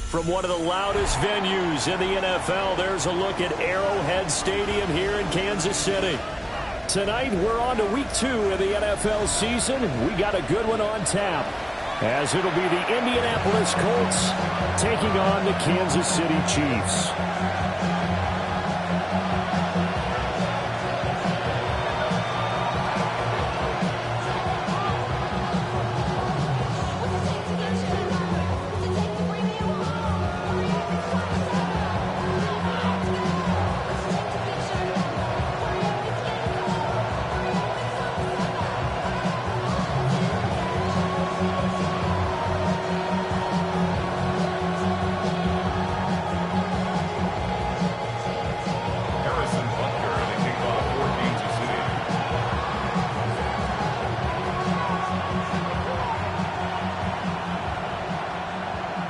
From one of the loudest venues in the NFL, there's a look at Arrowhead Stadium here in Kansas City. Tonight, we're on to week 2 of the NFL season. We got a good one on tap, as it'll be the Indianapolis Colts taking on the Kansas City Chiefs.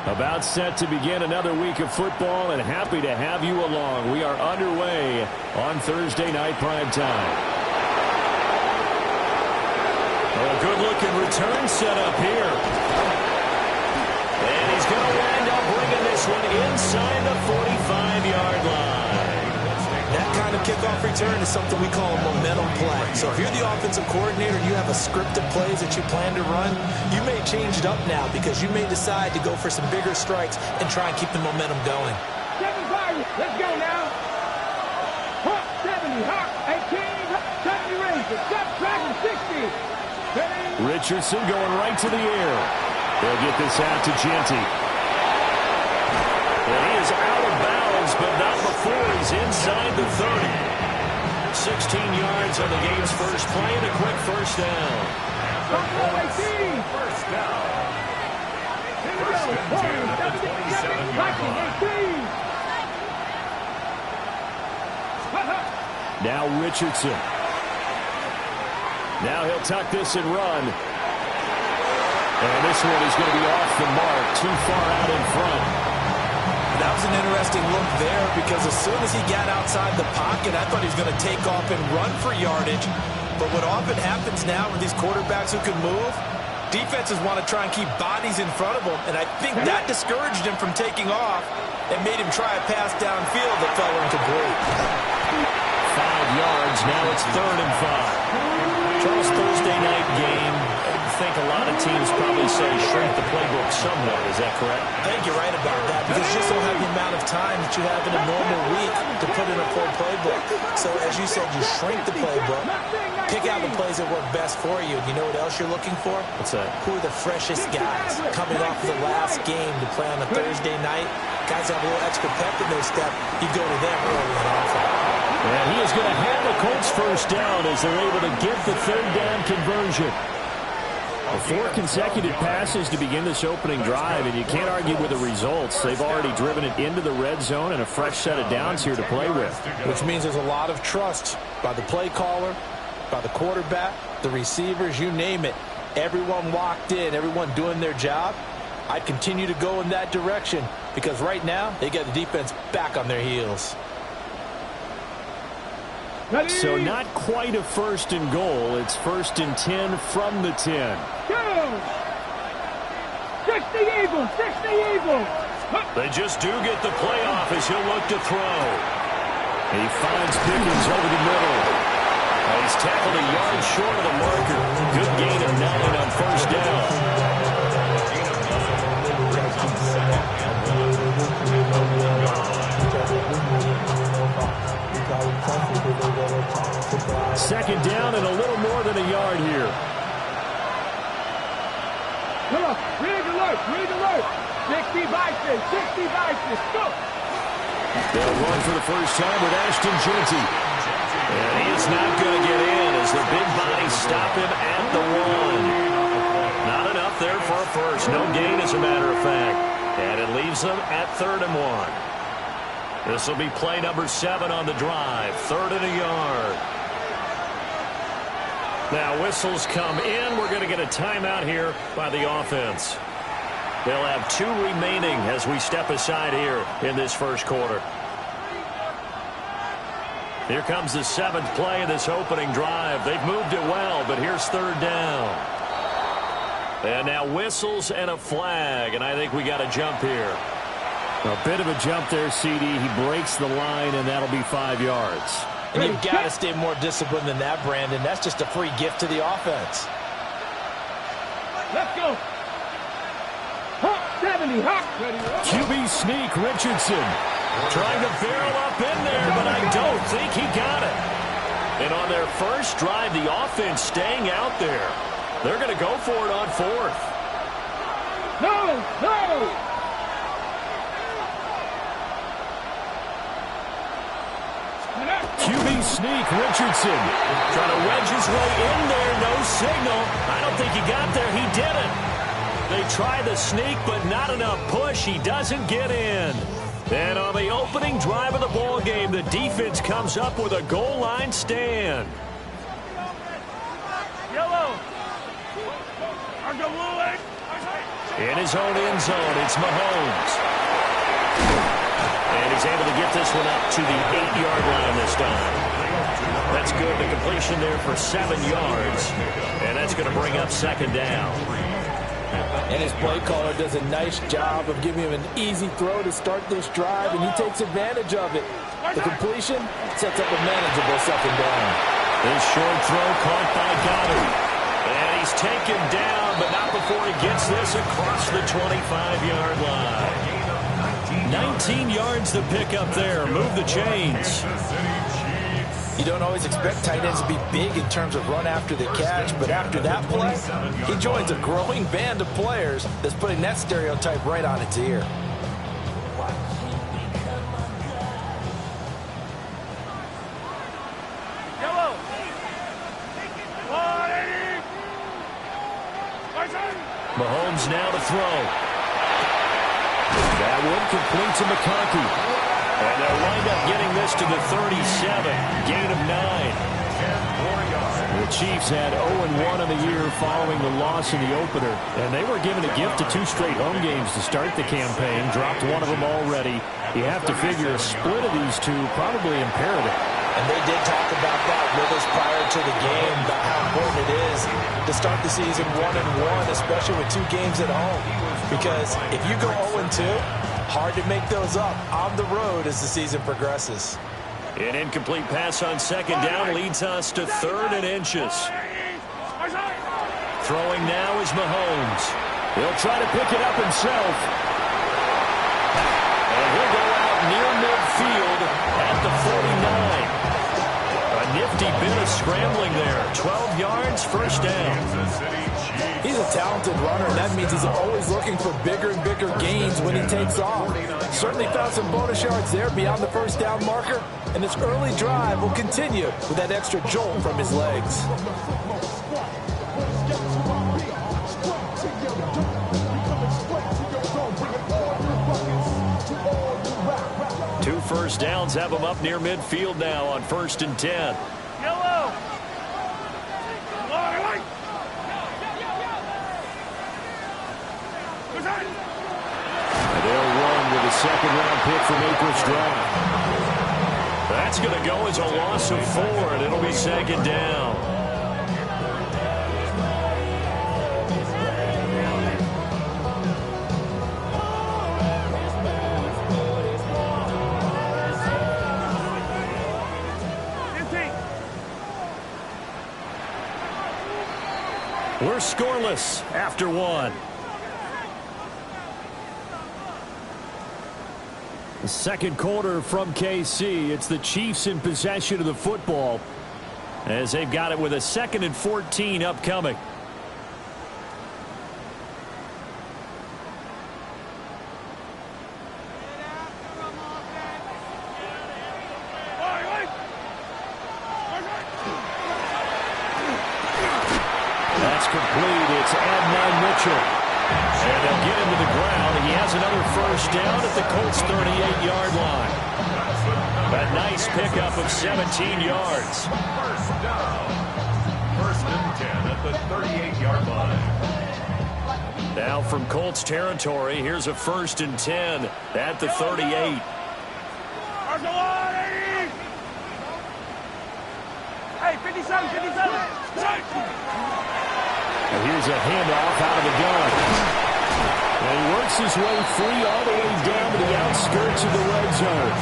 About set to begin another week of football, and happy to have you along. We are underway on Thursday night primetime. A good-looking return set up here. And he's going to wind up bringing this one inside the 45-yard line. That kind of kickoff return is something we call a momentum play. So if you're the offensive coordinator and you have a scripted plays that you plan to run, you may change it up now because you may decide to go for some bigger strikes and try and keep the momentum going. 7-5, let's go now. Hawk 70, Hawk 18, 70 Rangers, step track 60. Richardson going right to the air. They'll get this out to Genty. And he is out of bounds, but not before he's inside the 30. 16 yards on the game's first play and a quick first down. First down. First and 10 at the 27-yard line. Now Richardson. Now he'll tuck this and run. And this one is going to be off the mark, too far out in front. That was an interesting look there because as soon as he got outside the pocket, I thought he was going to take off and run for yardage. But what often happens now with these quarterbacks who can move, defenses want to try and keep bodies in front of them, and I think that discouraged him from taking off and made him try a pass downfield that fell incomplete. 5 yards, now it's 3rd and 5. Charles, Thursday night game, I think a lot of teams probably say shrink the playbook somewhat. Is that correct? I think you're right about that because you just don't have the amount of time that you have in a normal week to put in a full playbook. So as you said, you shrink the playbook, pick out the plays that work best for you. You know what else you're looking for? What's that? Who are the freshest guys coming off of the last game to play on a Thursday night? Guys have a little extra pep in their step. You go to them early and often. And he is going to have the Colts first down as they're able to get the 3rd down conversion. 4 consecutive passes to begin this opening drive, and you can't argue with the results. They've already driven it into the red zone and a fresh set of downs here to play with. Which means there's a lot of trust by the play caller, by the quarterback, the receivers, you name it. Everyone locked in, everyone doing their job. I'd continue to go in that direction because right now they get the defense back on their heels. So not quite a 1st and goal. It's 1st and 10 from the 10. Go! 60 Eagles, 60 Eagles. They just do get the playoff as he'll look to throw. He finds Pickens over the middle. He's tackled a yard short of the marker. Good gain of 9 on first down. Second down and a little more than a yard here. Come on, rig alert, rig alert. 60 Vikings, 60 Vikings, go. They'll run for the first time with Ashton Genty. And he is not going to get in as the big bodies stop him at the 1. Not enough there for a first. No gain, as a matter of fact. And it leaves them at 3rd and 1. This will be play number 7 on the drive. 3rd and a yard. Now whistles come in. We're going to get a timeout here by the offense. They'll have 2 remaining as we step aside here in this first quarter. Here comes the 7th play of this opening drive. They've moved it well, but here's 3rd down. And now whistles and a flag, and I think we got to jump here. A bit of a jump there, CD. He breaks the line, and that'll be 5 yards. And you've got to stay more disciplined than that, Brandon. That's just a free gift to the offense. Let's go. Hot 70, hot. QB sneak, Richardson. Trying to barrel up in there, but I don't think he got it. And on their first drive, the offense staying out there. They're going to go for it on 4th. No, no. QB sneak, Richardson. Trying to wedge his way in there, no signal. I don't think he got there. He didn't. They try the sneak, but not enough push. He doesn't get in. And on the opening drive of the ball game, the defense comes up with a goal line stand. Yellow. In his own end zone, it's Mahomes. And he's able to get this one up to the 8-yard line this time. That's good. The completion there for 7 yards. And that's going to bring up 2nd down. And his play caller does a nice job of giving him an easy throw to start this drive, and he takes advantage of it. The completion sets up a manageable 2nd down. This short throw caught by Goddard. And he's taken down, but not before he gets this across the 25-yard line. 19 yards to pick up there. Move the chains. You don't always expect tight ends to be big in terms of run after the catch, but after that play, he joins a growing band of players that's putting that stereotype right on its ear. Mahomes now to throw. That one complete to McConkey. And they'll wind up getting this to the 37. Gain of 9. The Chiefs had 0-1 on the year following the loss in the opener. And they were given a gift of 2 straight home games to start the campaign. Dropped one of them already. You have to figure a split of these two probably imperative. And they did talk about that with us prior to the game, about how important it is to start the season 1-1, especially with 2 games at home. Because if you go 0-2, hard to make those up on the road as the season progresses. An incomplete pass on 2nd down leads us to 3rd and inches. Throwing now is Mahomes. He'll try to pick it up himself. And he'll go out near midfield at the 49. A nifty bit of scrambling there. 12 yards, 1st down. He's a talented runner, and that means he's always looking for bigger and bigger gains when he takes off. Certainly found some bonus yards there beyond the 1st down marker, and this early drive will continue with that extra jolt from his legs. Two 1st downs have him up near midfield now on 1st and 10. Yellow. They'll run with a 2nd-round pick from April's draft. That's going to go as a loss of 4, and it'll be 2nd down. We're scoreless after 1. The 2nd quarter from KC. It's the Chiefs in possession of the football as they've got it with a 2nd and 14 upcoming. That's complete. It's Adnan Mitchell. And they'll get him to the ground. He has another 1st down at the Colts' 38-yard line. A nice pickup of 17 yards. 1st down. 1st and 10 at the 38-yard line. Now from Colts territory, here's a 1st and 10 at the 38. Hey, 57, 57. And here's a handoff out of the gun. And he works his way free all the way down to the outskirts of the red zone.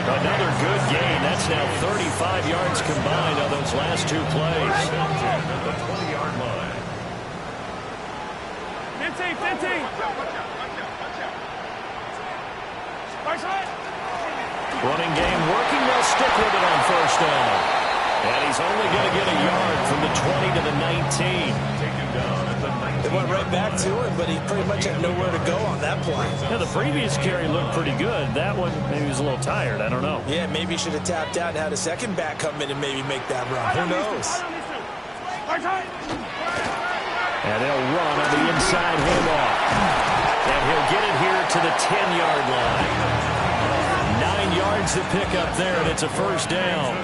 Another good gain. That's now 35 yards combined on those last two plays. The 20-yard line. 15. Running game working. They'll stick with it on first down. And he's only going to get a yard from the 20 to the 19. Taken down at the 19. They went right back to him, but he pretty much had nowhere to go on that play. Yeah, the previous carry looked pretty good. That one, maybe he was a little tired. I don't know. Yeah, maybe he should have tapped out and had a second back come in and maybe make that run. Who knows? And they'll run on the inside handoff. And he'll get it here to the 10-yard line. 9 yards to pick up there, and it's a first down.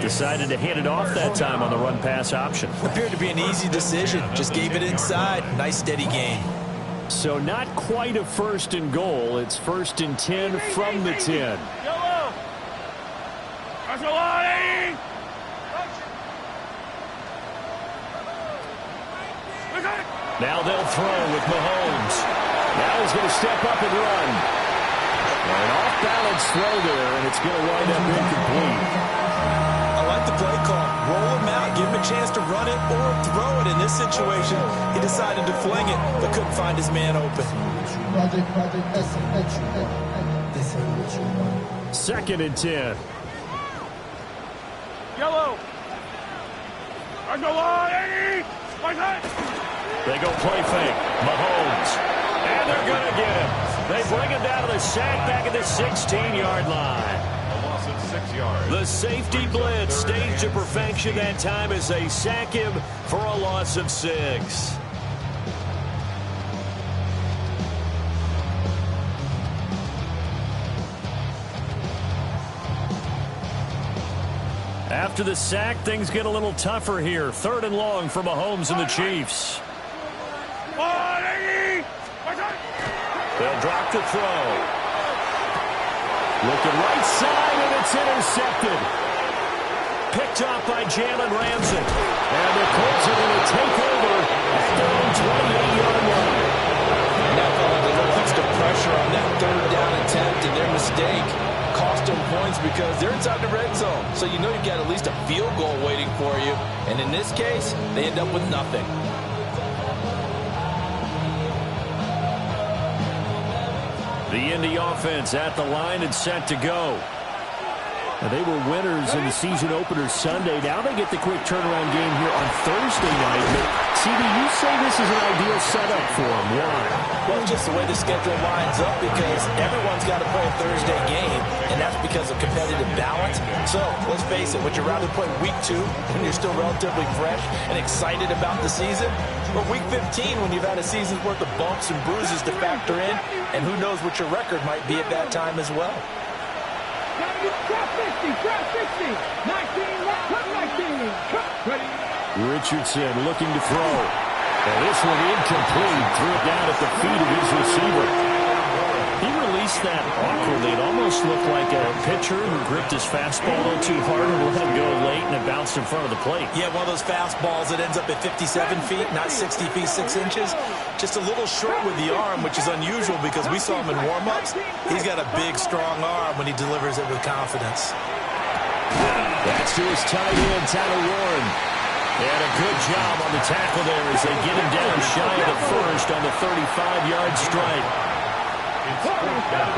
Decided to hand it off that time on the run-pass option. Appeared to be an easy decision. Just gave it inside. Nice steady gain. So not quite a first and goal. It's first and 10 from the 10. Now they'll throw with Mahomes. Now he's going to step up and run. An off-balance throw there, and it's going to wind up incomplete. I like the play call. Roll him out, give him a chance to run it or throw it. In this situation, he decided to fling it, but couldn't find his man open. Second and 10. Yellow. They go play fake. Mahomes. And they're going to get him. They bring him down to the sack back at the 16-yard line. A loss of 6 yards. The safety blitz staged to perfection that time as they sack him for a loss of 6. After the sack, things get a little tougher here. 3rd and long for Mahomes and the Chiefs. They'll drop the throw. Looking right side, and it's intercepted. Picked off by Jalen Ramsey. And the Colts are going to take over at their own 28-yard line. And that felt like a little extra pressure on that 3rd down attempt, and their mistake cost them points because they're inside the red zone. So you know you've got at least a field goal waiting for you. And in this case, they end up with nothing. The Indy offense at the line and set to go. Now, they were winners in the season opener Sunday. Now they get the quick turnaround game here on Thursday night. But, CD, you say this is an ideal setup for them. Why? Well, just the way the schedule lines up because everyone's got to play a Thursday game, and that's because of competitive balance. So, let's face it, would you rather play week 2 when you're still relatively fresh and excited about the season? Or week 15 when you've had a season's worth of bumps and bruises to factor in, and who knows what your record might be at that time as well. Richardson looking to throw. And this one incomplete. Threw it down at the feet of his receiver. He released that awkwardly. It almost looked like a pitcher who gripped his fastball a little too hard and let him go late, and it bounced in front of the plate. Yeah, one of those fastballs that ends up at 57 feet, not 60 feet, 6 inches. Just a little short with the arm, which is unusual because we saw him in warm-ups. He's got a big, strong arm when he delivers it with confidence. That's to his tight end, Tyler Warren. And a good job on the tackle there as they get him down shy of the first on the 35-yard strike. It's 4th down.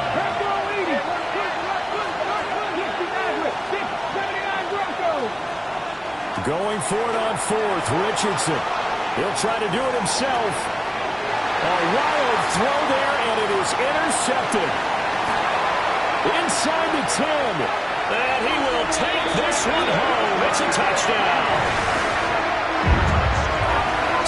Going for it on 4th, Richardson. He'll try to do it himself. A wild throw there, and it is intercepted. Inside the 10. And he will take this one home. It's a touchdown.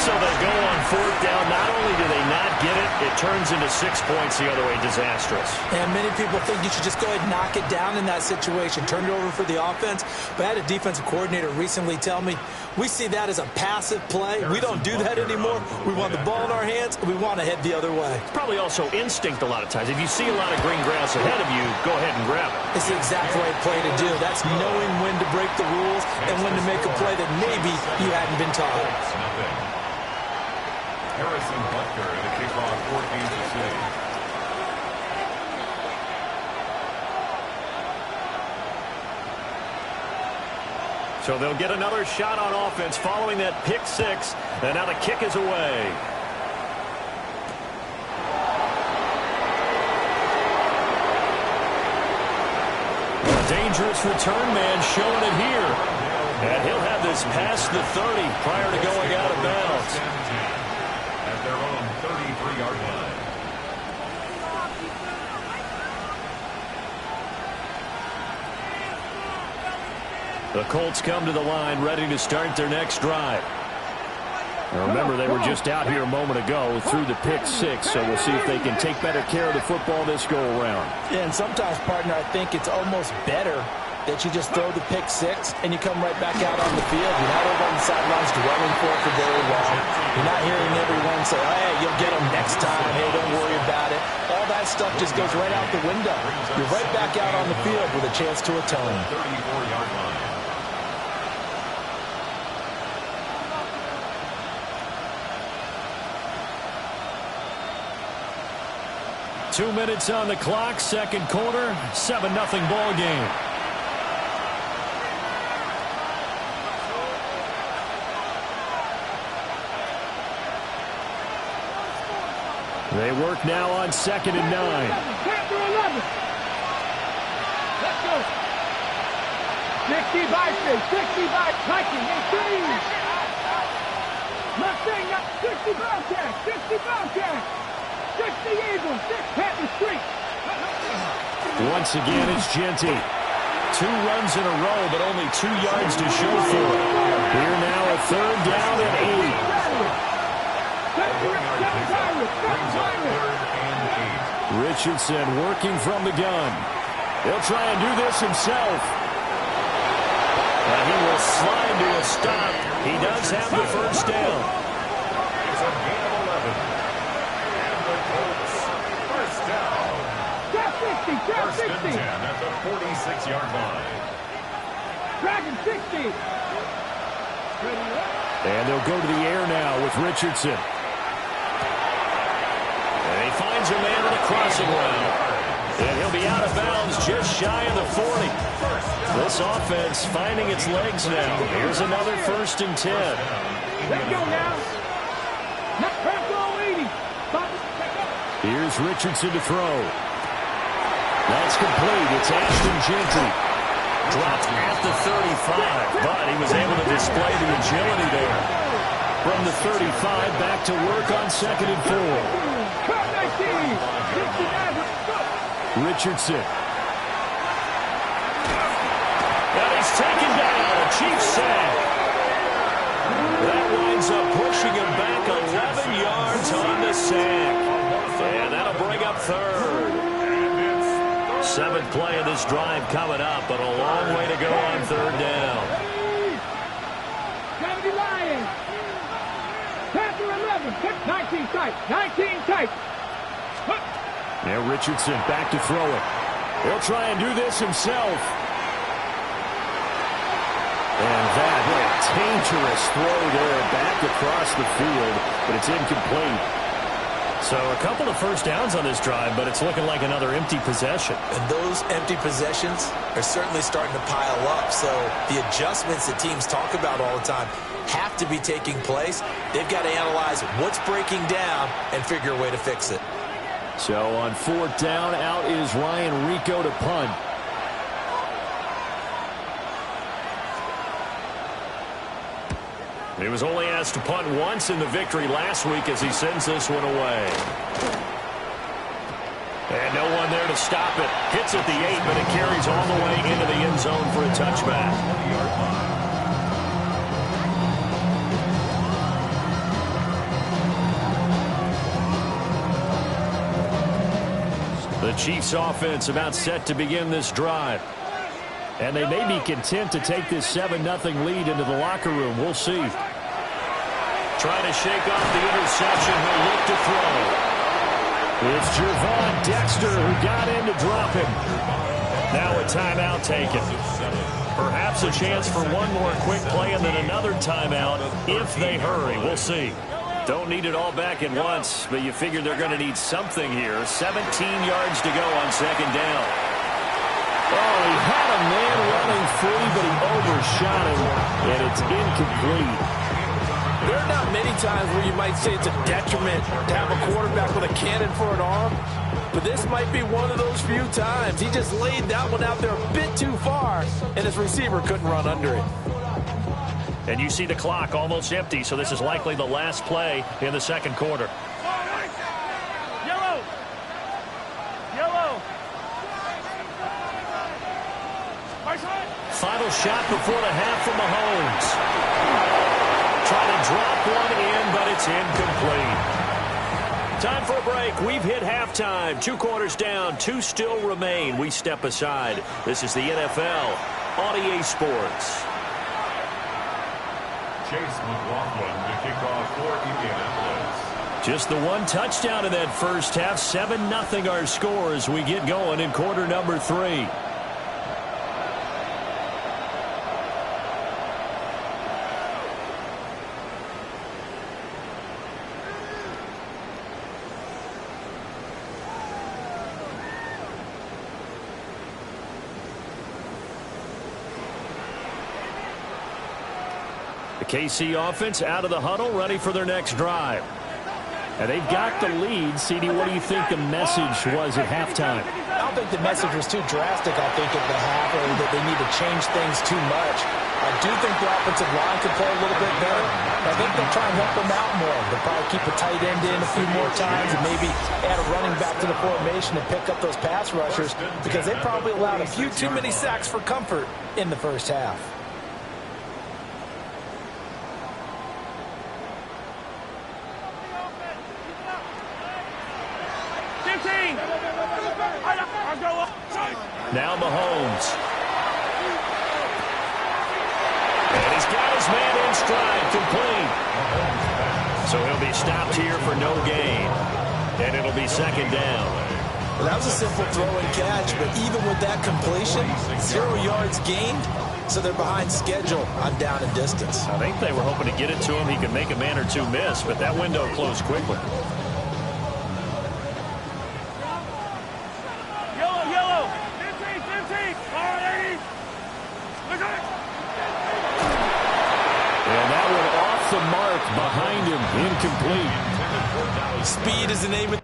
So they go on 4th down. Not only do they not get it, it turns into 6 points the other way. Disastrous. And many people think you should just go ahead and knock it down in that situation. Turn it over for the offense. But I had a defensive coordinator recently tell me, we see that as a passive play. We don't do that anymore. We want the ball in our hands, and we want to head the other way. It's probably also instinct a lot of times. If you see a lot of green grass ahead of you, go ahead and grab it. It's the exact right play to do. That's knowing when to break the rules and when to make a play that maybe you hadn't been taught. Harrison Butker to kick off for Kansas City. So they'll get another shot on offense following that pick six. And now the kick is away. A dangerous return man showing it here. And he'll have this past the 30 prior to going out of bounds. At their own 33-yard line. The Colts come to the line ready to start their next drive. Now remember, they were just out here a moment ago through the pick six, so we'll see if they can take better care of the football this go-around. Yeah, and sometimes, partner, I think it's almost better that you just throw the pick six and you come right back out on the field. You're not over on the sidelines dwelling for it for very long. You're not hearing everyone say, oh, hey, you'll get them next time. Hey, don't worry about it. All that stuff just goes right out the window. You're right back out on the field with a chance to atone. 34-yard line. 2 minutes on the clock, second quarter, 7-0 ball game. They work now on 2nd and 9. Panther 11. Let's go. 60 by Viking, 18. Mustang, 60 Bobcat, 60 Bobcat. 60 Eagles, 6 Panther Street. Once again, it's Genty. 2 runs in a row, but only 2 yards to show for it. Here now, a 3rd down and 8. Richardson working from the gun. He'll try and do this himself. And he will slide to a stop. He does have the first down. It's a gain of 11. And the Colts, first down. First and 10 at the 46-yard line. Dragon 60. And they'll go to the air now with Richardson. And he finds a man in the crossing route. And he'll be out of bounds just shy of the 40. This offense finding its legs now. Here's another 1st and 10. Let's go now. Let's go 80. Here's Richardson to throw. That's complete. It's Ashton Genty. Dropped at the 35, but he was able to display the agility there. From the 35, back to work on 2nd and 4. Richardson. And he's taken down. A Chief sack. That winds up pushing him back 11 yards on the sack. And that'll bring up 3rd. 7th play of this drive coming up, but a long way to go on 3rd down. 70 Lions. Panther 11. 19 tight. 19 tight. Now Richardson back to throw it. He'll try and do this himself. And that, what a dangerous throw there back across the field, but it's incomplete. So a couple of first downs on this drive, but it's looking like another empty possession. And those empty possessions are certainly starting to pile up. So the adjustments that teams talk about all the time have to be taking place. They've got to analyze what's breaking down and figure a way to fix it. So on 4th down, out is Ryan Rico to punt. He was only asked to punt once in the victory last week as he sends this one away. And no one there to stop it. Hits at the 8, but it carries all the way into the end zone for a touchback. The Chiefs offense about set to begin this drive. And they may be content to take this 7-0 lead into the locker room. We'll see. Trying to shake off the interception. He'll look to throw. It's Gervon Dexter who got in to drop him. Now a timeout taken. Perhaps a chance for one more quick play and then another timeout if they hurry. We'll see. Don't need it all back at once, but you figure they're going to need something here. 17 yards to go on second down. Oh, he had a man running free, but he overshot him, and it's incomplete. There are not many times where you might say it's a detriment to have a quarterback with a cannon for an arm, but this might be one of those few times. He just laid that one out there a bit too far, and his receiver couldn't run under it. And you see the clock almost empty, so this is likely the last play in the second quarter. Yellow! Yellow! Final shot before the half from Mahomes. Trying to drop one in, but it's incomplete. Time for a break. We've hit halftime. 2 quarters down. 2 still remain. We step aside. This is the NFL on EA Sports. Chase McLaughlin to kick off for Indianapolis. Just the one touchdown in that first half. 7-0 our score as we get going in quarter number 3. KC offense out of the huddle, ready for their next drive. And they've got the lead. CD, what do you think the message was at halftime? I don't think the message was too drastic, I think, at the half, or that they need to change things too much. I do think the offensive line could play a little bit better. I think they'll try and help them out more. They'll probably keep a tight end in a few more times and maybe add a running back to the formation and pick up those pass rushers, because they probably allowed a few too many sacks for comfort in the first half. Now Mahomes. And he's got his man in stride, complete. So he'll be stopped here for no gain. And it'll be second down. Well, that was a simple throw and catch, but even with that completion, 0 yards gained, so they're behind schedule on down and distance. I think they were hoping to get it to him. He could make a man or two miss, but that window closed quickly. Behind him, incomplete. Speed is the name of...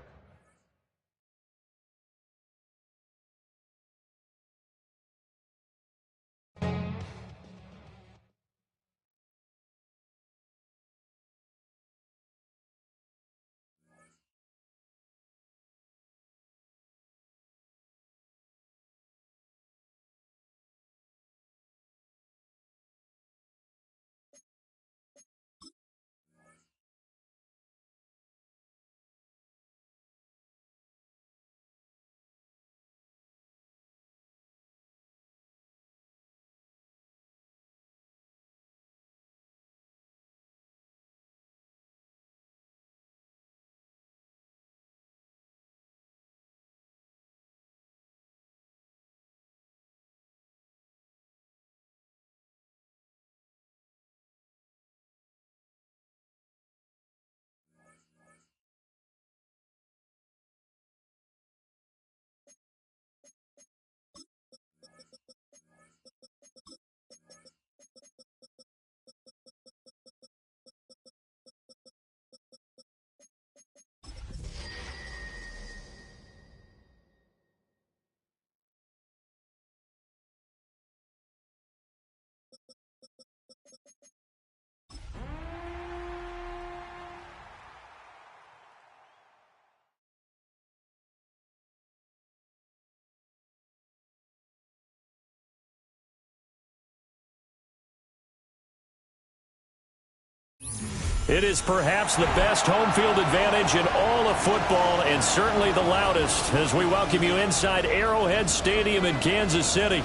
It is perhaps the best home field advantage in all of football, and certainly the loudest, as we welcome you inside Arrowhead Stadium in Kansas City.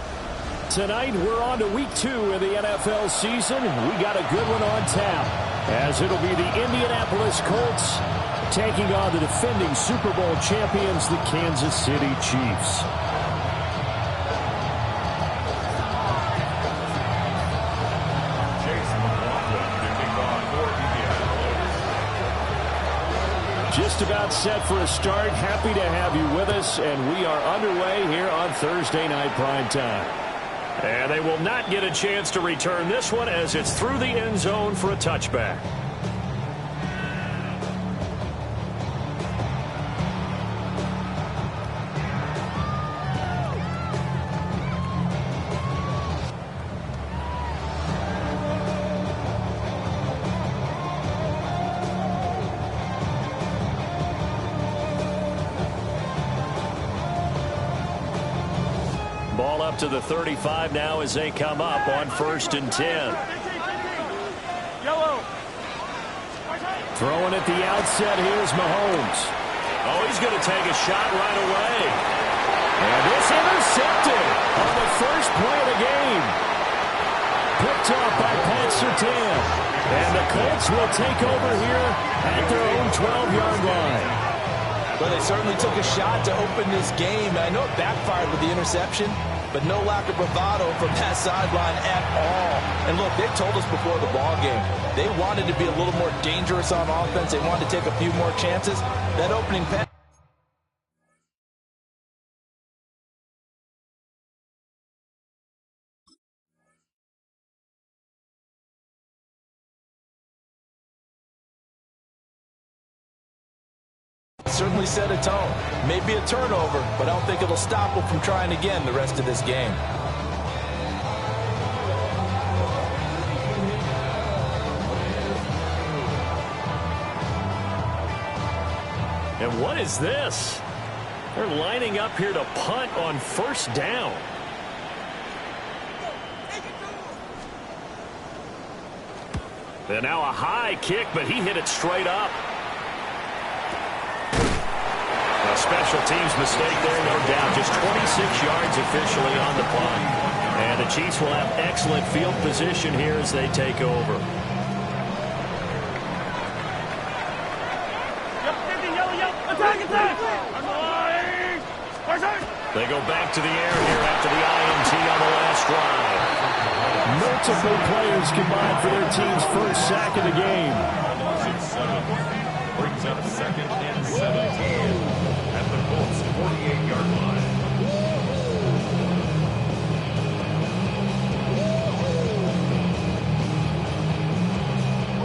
Tonight, we're on to week 2 of the NFL season. We got a good one on tap, as it'll be the Indianapolis Colts taking on the defending Super Bowl champions, the Kansas City Chiefs. just about set for a start. Happy to have you with us, and we are underway here on Thursday Night Prime Time. And they will not get a chance to return this one as it's through the end zone for a touchback. Ball up to the 35 now as they come up on 1st and 10. Throwing at the outset, here's Mahomes. Oh, he's going to take a shot right away. And this intercepted on the first play of the game. Picked off by Pat Surtain. And the Colts will take over here at their own 12-yard line. Well, they certainly took a shot to open this game. I know it backfired with the interception, but no lack of bravado from that sideline at all. And look, they told us before the ball game, they wanted to be a little more dangerous on offense. They wanted to take a few more chances. That opening pass. Certainly set a tone. Maybe a turnover, but I don't think it'll stop them from trying again the rest of this game. And what is this? They're lining up here to punt on 1st down. And now a high kick, but he hit it straight up. A special teams mistake there, no doubt. Just 26 yards officially on the punt. And the Chiefs will have excellent field position here as they take over. They go back to the air here after the INT on the last drive. Multiple players combined for their team's first sack of the game. Brings up 2nd and 17 at the Colts 48-yard line.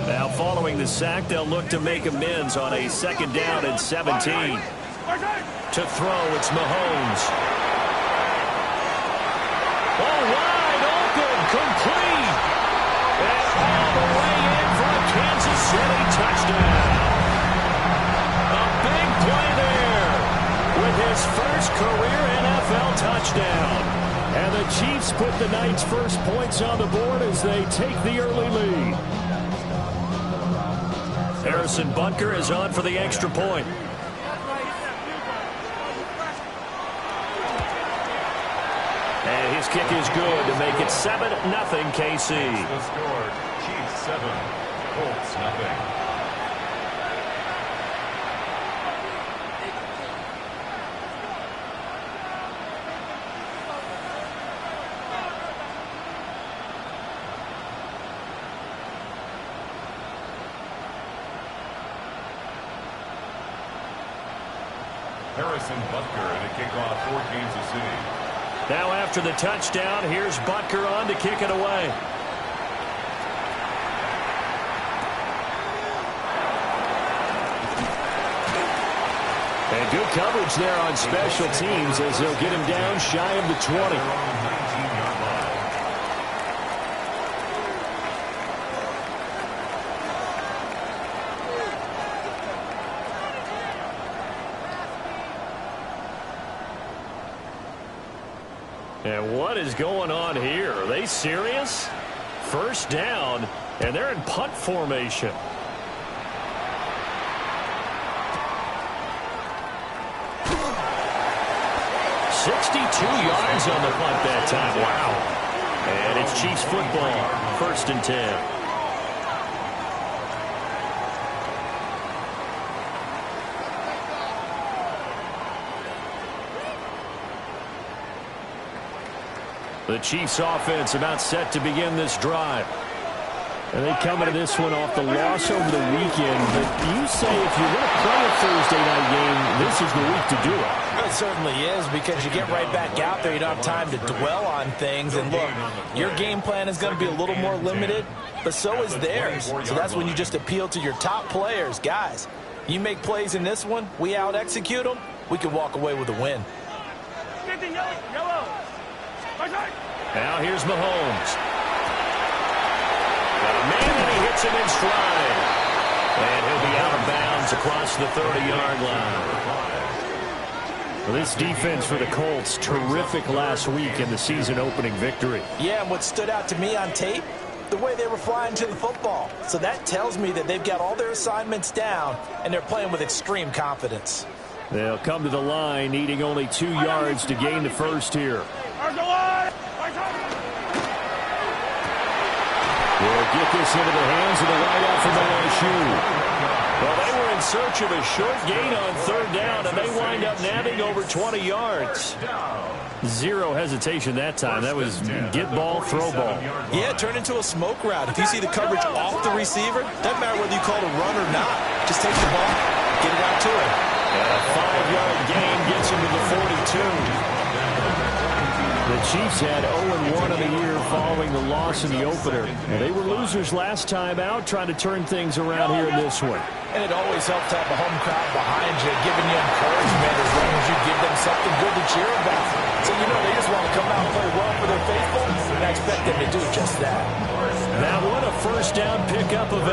Now following the sack, they'll look to make amends on a 2nd down and 17. To throw, it's Mahomes. Oh, wide open, complete. And all the way in for a Kansas City touchdown. A big play there with his first career NFL touchdown. And the Chiefs put the night's first points on the board as they take the early lead. Harrison Butker is on for the extra point. And his kick is good to make it 7-0 KC. The score, Chiefs 7, Colts nothing. Harrison Butker and a kickoff for Kansas City. Now after the touchdown, here's Butker on to kick it away. And good coverage there on special teams as they'll get him down shy of the 20. And what is going on here? Are they serious? 1st down, and they're in punt formation. yards on the punt that time. Wow. And it's Chiefs football. 1st and 10. The Chiefs offense about set to begin this drive. And they come into this one off the loss over the weekend. But you say if you want to play a Thursday night game, this is the week to do it. It certainly is, because you get right back out there. You don't have time to dwell on things. And look, your game plan is going to be a little more limited, but so is theirs. So that's when you just appeal to your top players. Guys, you make plays in this one, we out-execute them, we can walk away with a win. Now here's Mahomes. Got a man, and he hits him in stride. And he'll be out of bounds across the 30-yard line. Well, this defense for the Colts, terrific last week in the season-opening victory. Yeah, and what stood out to me on tape, the way they were flying to the football. So that tells me that they've got all their assignments down, and they're playing with extreme confidence. They'll come to the line, needing only 2 yards to gain the first here. We'll get this into the hands of the wideout from LSU. Well, they were in search of a short gain on 3rd down, and they wind up nabbing over 20 yards. Zero hesitation that time. That was get ball, throw ball. Yeah, it turned into a smoke route. If you see the coverage off the receiver, doesn't matter whether you call it a run or not. Just take the ball, get it out to him. And a 5-yard gain gets him to the 42. The Chiefs had 0-1 in the year following the loss in the opener. They were losers last time out, trying to turn things around here in this one. And it always helps to have a home crowd behind you, giving you encouragement as long as you give them something good to cheer about. So you know they just want to come out and play well for their faithful, and I expect them to do just that. That one, a first down pickup of 8.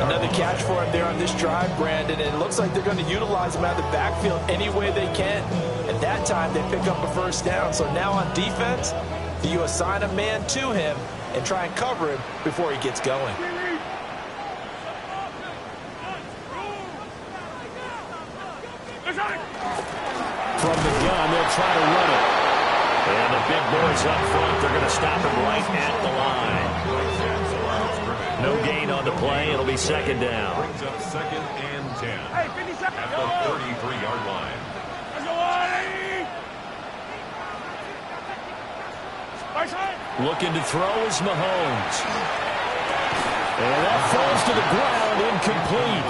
Another catch for him there on this drive, Brandon, and it looks like they're going to utilize him out of the backfield any way they can. At that time, they pick up a first down. So now on defense, you assign a man to him and try and cover him before he gets going. From the gun, they'll try to run it. And the big boys up front, they're going to stop him right at the line. No gain on the play. It'll be 2nd down. Brings up 2nd and 10 at the 33-yard line. Looking to throw is Mahomes. And that falls to the ground, incomplete.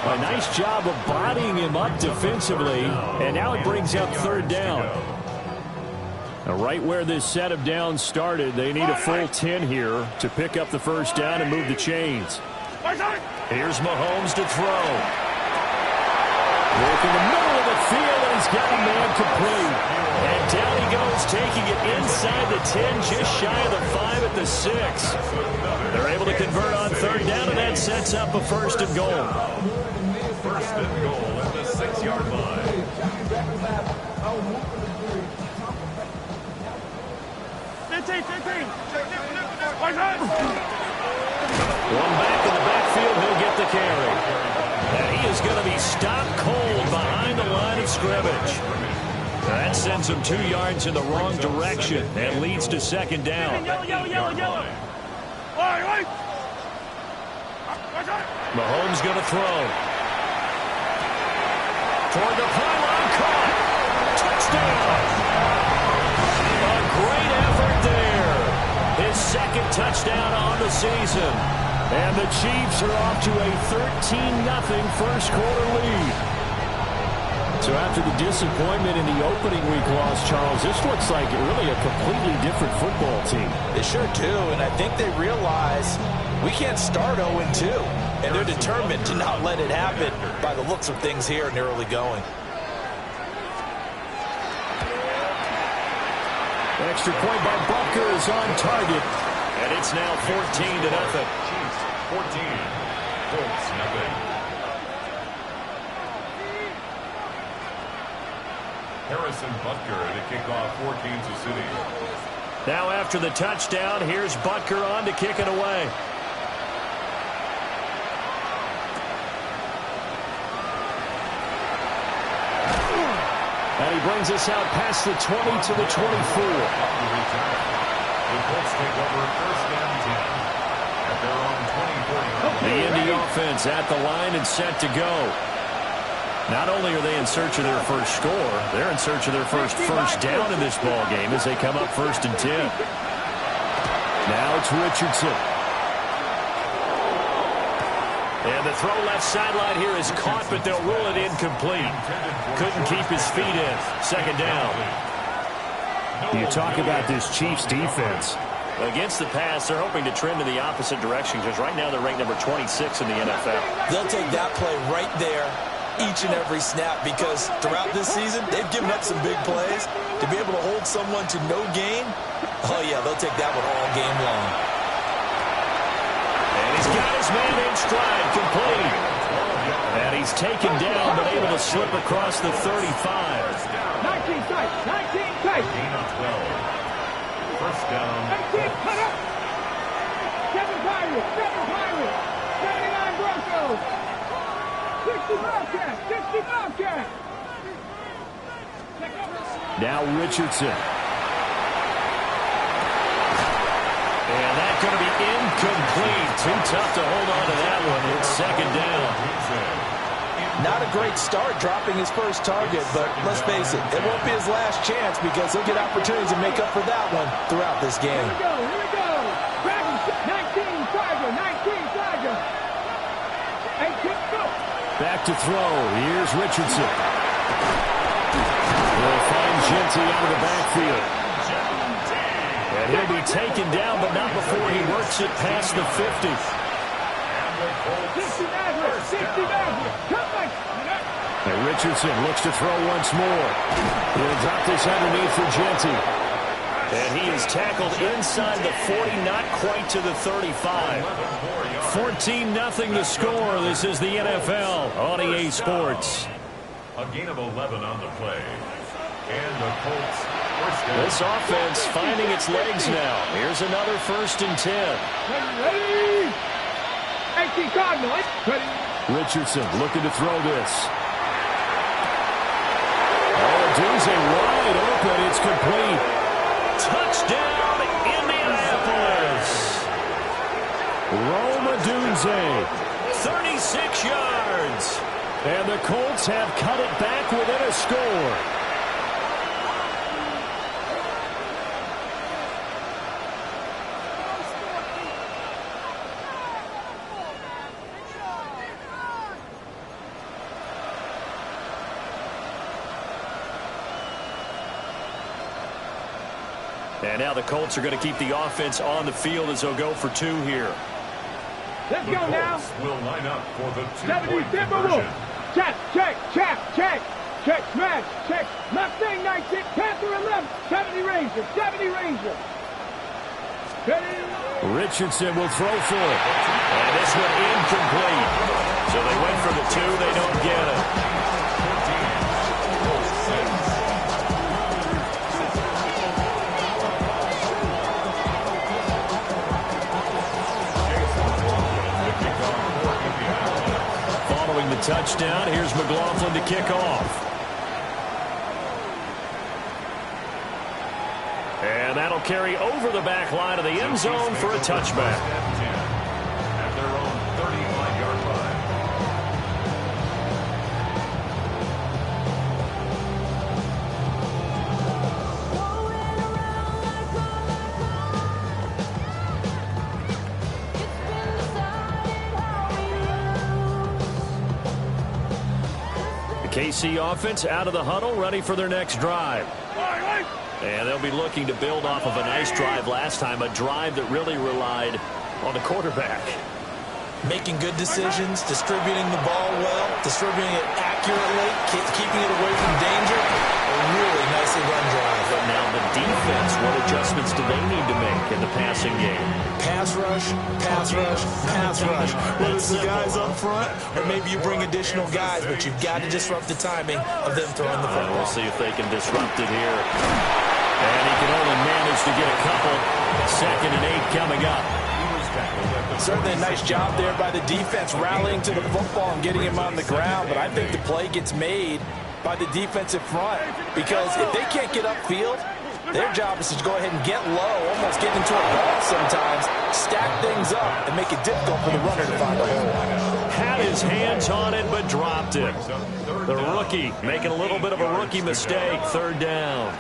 A nice job of bodying him up defensively, and now it brings up 3rd down. Now, right where this set of downs started, they need a full 10 here to pick up the first down and move the chains. Here's Mahomes to throw. Work in the middle of the field, and he's got a man complete. And down he goes, taking it inside the 10, just shy of the 5 at the 6. They're able to convert on 3rd down, and that sets up a 1st and goal. 1st and goal at the 6-yard line. One back in the backfield, he'll get the carry. And he is going to be stopped cold behind the line of scrimmage. That sends him 2 yards in the wrong direction and leads to 2nd down. Mahomes going to throw. Toward the pylon, caught. Touchdown. A great effort there. His 2nd touchdown on the season. And the Chiefs are off to a 13-0 first quarter lead. So after the disappointment in the opening week loss, Charles, this looks like really a completely different football team. They sure do, and I think they realize we can't start 0-2, and they're determined to not let it happen by the looks of things here in the early going. Extra point by Butker is on target, and it's now 14-0. Chiefs 14, Colts 0. Harrison Butker to kick off for Kansas City. Now after the touchdown, here's Butker on to kick it away. And he brings us out past the 20 to the 24. The Colts take over 1st and 10 at their own 20-40. The Indy offense at the line and set to go. Not only are they in search of their first score, they're in search of their first down in this ball game as they come up 1st and 10. Now it's Richardson. And the throw left sideline here is caught, but they'll rule it incomplete. Couldn't keep his feet in. Second down. You talk about this Chiefs defense. Against the pass, they're hoping to trend in the opposite direction because right now they're ranked number 26 in the NFL. They'll take that play right there each and every snap because throughout this season, they've given up some big plays. To be able to hold someone to no gain, oh, yeah, they'll take that one all game long. And he's got his man in stride, complete. And he's taken down, but able to slip across the 35. 19 tight, 19 tight. First down. 18, cut up. 7 Pirates, 79 Broncos. 60 Bobcats, 60 Bobcats. Now Richardson. And that's going to be incomplete. Too tough to hold on to that one. It's second down. Not a great start dropping his first target, but let's face it, it won't be his last chance because he'll get opportunities to make up for that one throughout this game. Here we go. Dragons, 19 Tiger, 19 Tiger. 18, go. Back to throw. Here's Richardson. He'll find Genty out of the backfield. And he'll be taken down, but not before he works it past the 50. 60 Maverick, 60 Maverick. Come back. And Richardson looks to throw once more. He'll drop this underneath for Genty. And he is tackled inside the 40, not quite to the 35. 14-0 the score. This is the NFL on EA Sports. A gain of 11 on the play. And the Colts first down. This offense finding its legs now. Here's another 1st and 10. Ready. 18 Cardinals. Ready. Richardson looking to throw this. Oh, Dunze wide open. It's complete. Touchdown, Indianapolis. Rome Odunze. 36 yards. And the Colts have cut it back within a score. And now the Colts are going to keep the offense on the field as they'll go for 2 here. Let's The go now. Colts will line up for the 70 two-point Timberwolves. conversion. Check, check, check, check. Check, smash, check. Mustang 19, Panther 11. 70 Rangers, 70 Rangers. Ready. Richardson will throw for it. And this one incomplete. So they went for the 2. They don't get it. Following the touchdown, here's McLaughlin to kick off. And that'll carry over the back line of the end zone for a touchback. At their own 35-yard line. The KC offense out of the huddle, ready for their next drive. And they'll be looking to build off of a nice drive last time, a drive that really relied on the quarterback. Making good decisions, distributing the ball well, distributing it accurately, keeping it away from danger. A really nicely run drive. But now the defense, what adjustments do they need to make in the passing game? Pass rush, pass rush, pass rush. Whether it's the guys up front or maybe you bring additional guys, but you've got to disrupt the timing of them throwing the football. We'll see if they can disrupt it here. And he can only manage to get a couple. 2nd and 8 coming up. Certainly a nice job there by the defense rallying to the football and getting him on the ground, but I think the play gets made by the defensive front because if they can't get upfield, their job is to go ahead and get low, almost get into a ball sometimes, stack things up, and make it difficult for the runner to find a hole. Had his hands on it, but dropped it. The rookie making a little bit of a rookie mistake. 3rd down.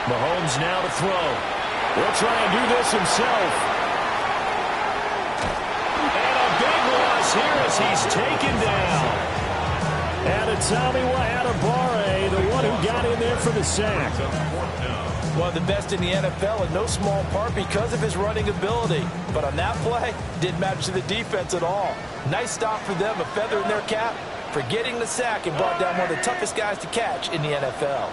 Mahomes now to throw. He'll try and do this himself. And a big as he's taken down. And Tommy Wahatabare, the one who got in there for the sack. One of the best in the NFL, in no small part because of his running ability. But on that play, didn't matter to the defense at all. Nice stop for them, a feather in their cap for getting the sack and brought down one of the toughest guys to catch in the NFL.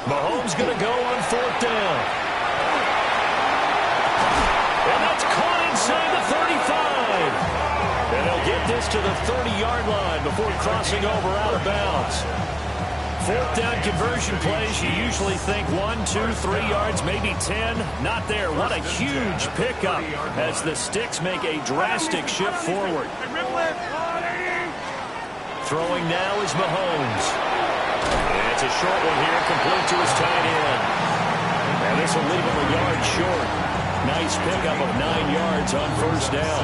Mahomes going to go on 4th down. And that's caught inside the 35. And he'll get this to the 30-yard line before crossing over out of bounds. 4th down conversion plays, you usually think 1, 2, 3 yards, maybe 10. Not there. What a huge pickup as the Sticks make a drastic shift forward. Throwing now is Mahomes. And it's a short one here, complete to his tight end. And this will leave him a yard short. Nice pickup of 9 yards on 1st down.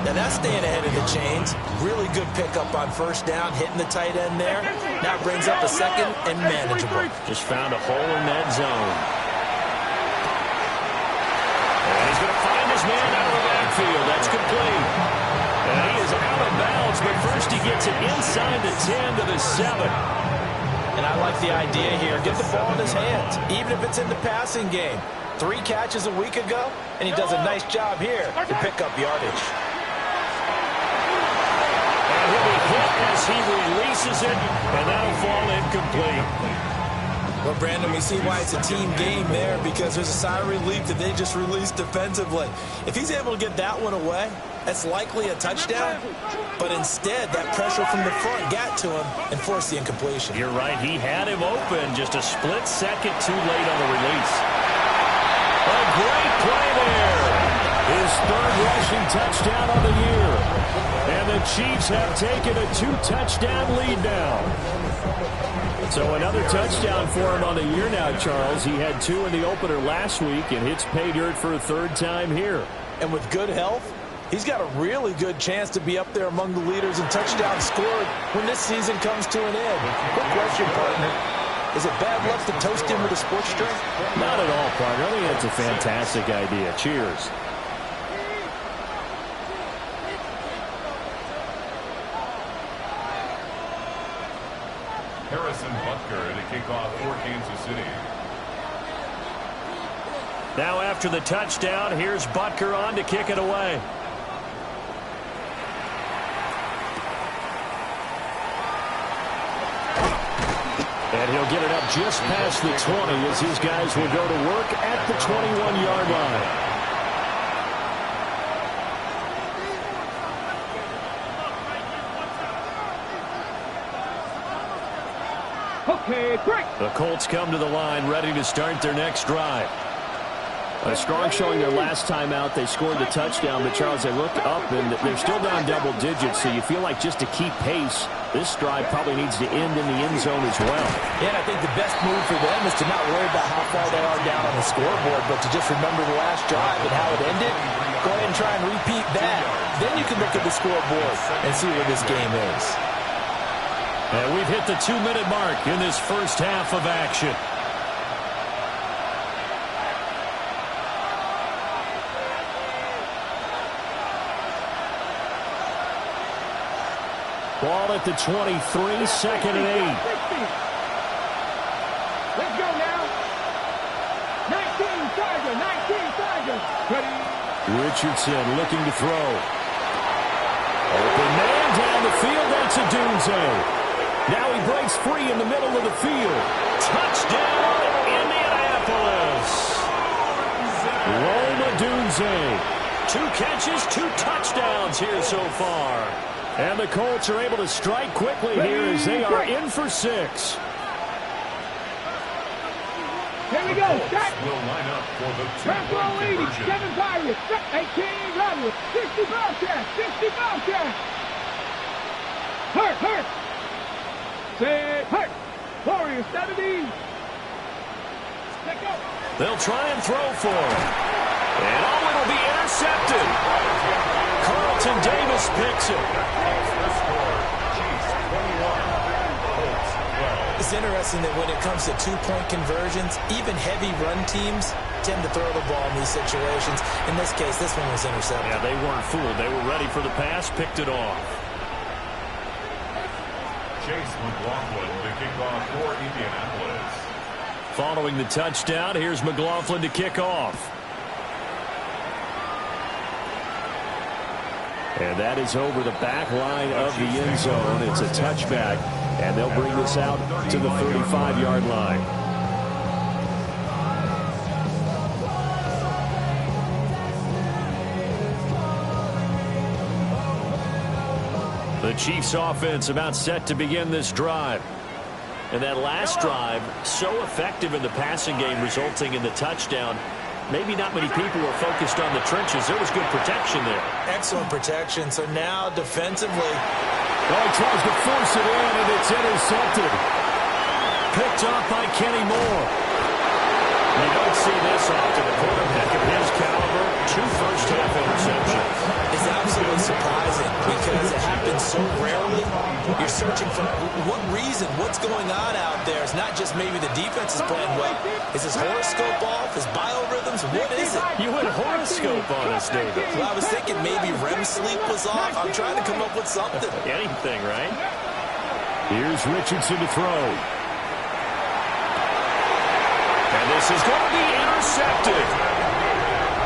Now that's staying ahead of the chains. Really good pickup on 1st down, hitting the tight end there. Now brings up a second and manageable. Just found a hole in that zone. And he's going to find his man out of the backfield. That's complete. And he is out of bounds, but first he gets it inside the 10 to the 7. And I like the idea here. Get the ball in his hands, even if it's in the passing game. 3 catches a week ago, and he does a nice job here to pick up yardage. And he'll be hit as he releases it, and that'll fall incomplete. Well, Brandon, we see why it's a team game there, because there's a sigh of relief that they just released defensively. If he's able to get that one away, that's likely a touchdown. But instead, that pressure from the front got to him and forced the incompletion. You're right. He had him open just a split second too late on the release. A great play there. His 3rd rushing touchdown of the year. And the Chiefs have taken a 2-touchdown lead now. So another touchdown for him on the year now, Charles. He had 2 in the opener last week, and hits pay dirt for a 3rd time here. And with good health, he's got a really good chance to be up there among the leaders in touchdowns scored when this season comes to an end. Quick question, partner. Is it bad luck to toast him with a sports drink? Not at all, partner. I think that's a fantastic idea. Cheers. Harrison Butker to kick off for Kansas City. Now after the touchdown, here's Butker on to kick it away. And he'll get it up just past the 20 as his guys will go to work at the 21-yard line. Okay, break. The Colts come to the line ready to start their next drive. A strong showing their last time out. They scored the touchdown, but Charles, they looked up and they're still down double digits, so you feel like just to keep pace, this drive probably needs to end in the end zone as well. Yeah, and I think the best move for them is to not worry about how far they are down on the scoreboard, but to just remember the last drive and how it ended. Go ahead and try and repeat that. Then you can look at the scoreboard and see where this game is. And we've hit the 2-minute mark in this first half of action. Ball at the 23, 2nd and 8. Let's go now. 19 Tiger. Ready? Richardson looking to throw. Open man down the field. That's a Dunze. Now he breaks free in the middle of the field. Touchdown, Indianapolis. Rome Odunze. 2 catches, 2 touchdowns here so far. And the Colts are able to strike quickly here as they are in for 6. Here we go. Set. Will line up for the Back row 80. conversion. 7 Pirates. 18 Rebels. 60 Bobcats. 60 Bobcats. Hurt. Say hurt. Warriors 70. Check up. They'll try and throw for him. And it'll be intercepted. Carlton Davis picks it. The It's interesting that when it comes to two-point conversions, even heavy run teams tend to throw the ball in these situations. In this case, this one was intercepted. Yeah, they weren't fooled. They were ready for the pass, picked it off. Chase McLaughlin to kick off for Indianapolis. Following the touchdown, here's McLaughlin to kick off. And that is over the back line of the end zone. It's a touchback, and they'll bring this out to the 35-yard line. The Chiefs offense about set to begin this drive. And that last drive, so effective in the passing game, resulting in the touchdown. Maybe not many people were focused on the trenches. There was good protection there. Excellent protection. So now defensively. Well, he tries to force it in, and it's intercepted. Picked off by Kenny Moore. You don't see this often. A quarterback of his caliber, 2 first-half interceptions. It's absolutely surprising because it happens so rarely. You're searching for what reason, what's going on out there. It's not just maybe the defense is playing well. Is his horoscope off? His biorhythms? What is it? You went horoscope on us, David. Well, I was thinking maybe REM sleep was off. I'm trying to come up with something. Anything, right? Here's Richardson to throw. And this is going to be intercepted.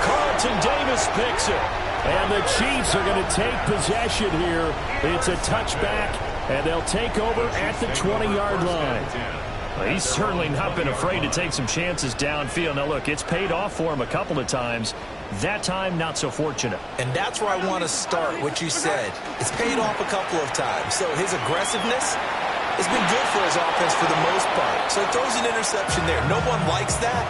Carlton Davis picks it. And the Chiefs are going to take possession here. It's a touchback, and they'll take over at the 20-yard line. Well, he's certainly not been afraid to take some chances downfield. Now, look, it's paid off for him a couple of times. That time, not so fortunate. And that's where I want to start, what you said. It's paid off a couple of times. So his aggressiveness has been good for his offense for the most part. So he throws an interception there. No one likes that.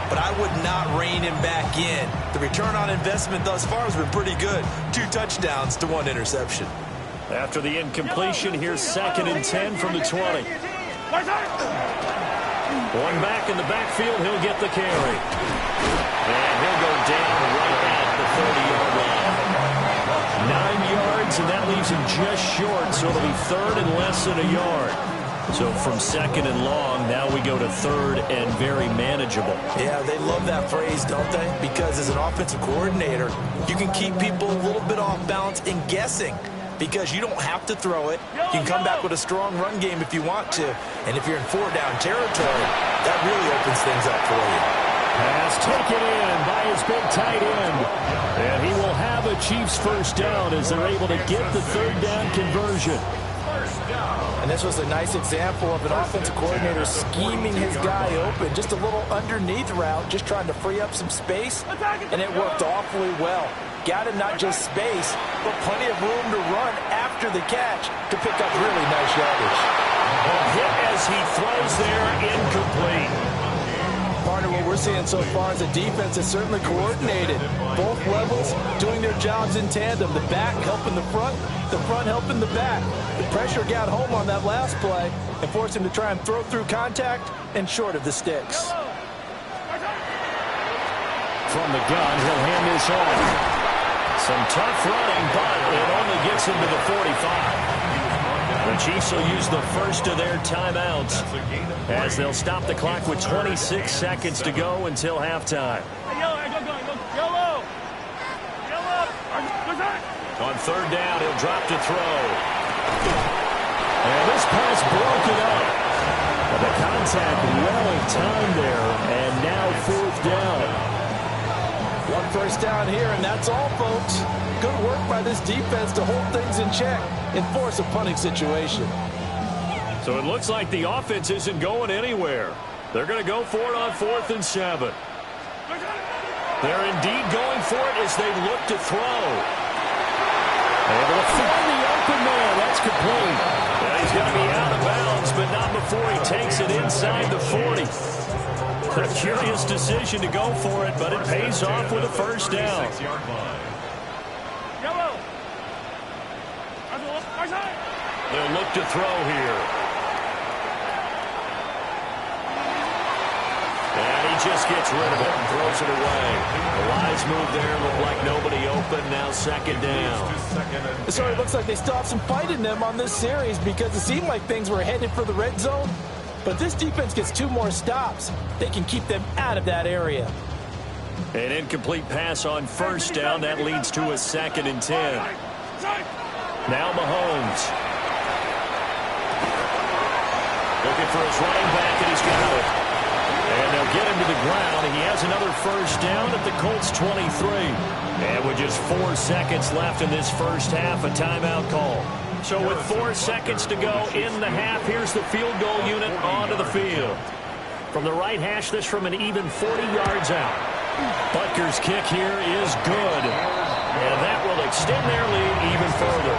But I would not rein him back in. The return on investment thus far has been pretty good. 2 touchdowns to 1 interception. After the incompletion, here's 2nd and 10 from the 20. One back in the backfield, he'll get the carry. And he'll go down right at the 30-yard line. 9 yards, and that leaves him just short, so it'll be 3rd and less than a yard. So from 2nd and long, now we go to 3rd and very manageable. Yeah, they love that phrase, don't they? Because as an offensive coordinator, you can keep people a little bit off balance and guessing because you don't have to throw it. You can come back with a strong run game if you want to. And if you're in 4-down territory, that really opens things up for you. Pass taken in by his big tight end. And he will have a Chiefs first down as they're able to get the 3rd down conversion. And this was a nice example of an offensive coordinator scheming his guy open. Just a little underneath route, just trying to free up some space. And it worked awfully well. Got him not just space, but plenty of room to run after the catch to pick up really nice yardage. Hit as he throws there, incomplete. Partner, what we're seeing so far is the defense is certainly coordinated. Both levels doing their jobs in tandem. The back helping the front helping the back. The pressure got home on that last play and forced him to try and throw through contact and short of the sticks. From the gun, he'll hand this off. Some tough running, but it only gets him to the 45. The Chiefs will use the first of their timeouts as they'll stop the clock with 26 seconds to go until halftime. On 3rd down, he'll drop to throw. And this pass broken up. Well, the contact well in time there, and now 4th down. 1 first down here, and that's all, folks. Good work by this defense to hold things in check and force a punting situation. So it looks like the offense isn't going anywhere. They're going to go for it on 4th and 7. They're indeed going for it as they look to throw. Able to find the open man. That's complete. Well, he's going to be out of bounds, but not before he takes it inside the 40. A curious decision to go for it, but it pays off with a first down. They'll look to throw here. And he just gets rid of it and throws it away. The wise move there. Looked like nobody open. Now 2nd down. So it looks like they still have some fight in them on this series because it seemed like things were headed for the red zone. But this defense gets 2 more stops. They can keep them out of that area. An incomplete pass on first down. That leads to a 2nd and 10. Now Mahomes. Looking for his running back, and he's got it. And they'll get him to the ground. He has another first down at the Colts 23. And with just 4 seconds left in this first half, a timeout call. So with 4 seconds to go in the half, here's the field goal unit onto the field. From the right hash, this from an even 40 yards out. Butker's kick here is good. And that will extend their lead even further.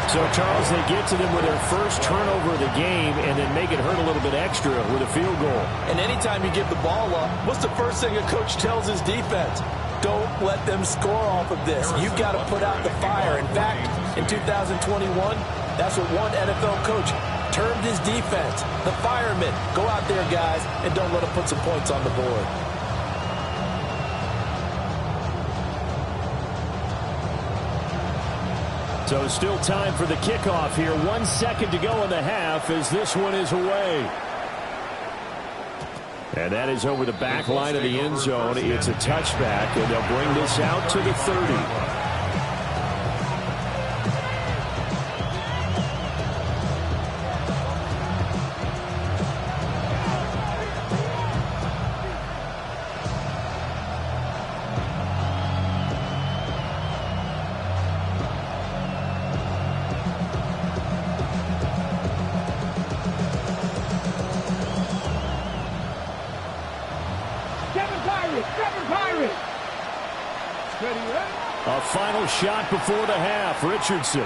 So, Charles, they get to them with their first turnover of the game and then make it hurt a little bit extra with a field goal. And anytime you give the ball up, what's the first thing a coach tells his defense? Don't let them score off of this. You've got to put out the fire. In fact, in 2021, that's what one NFL coach termed his defense. The firemen. Go out there, guys, and don't let them put some points on the board. So still time for the kickoff here. 1 second to go in the half as this one is away. And that is over the back line of the end zone. It's a touchback, and they'll bring this out to the 30. A final shot before the half. Richardson.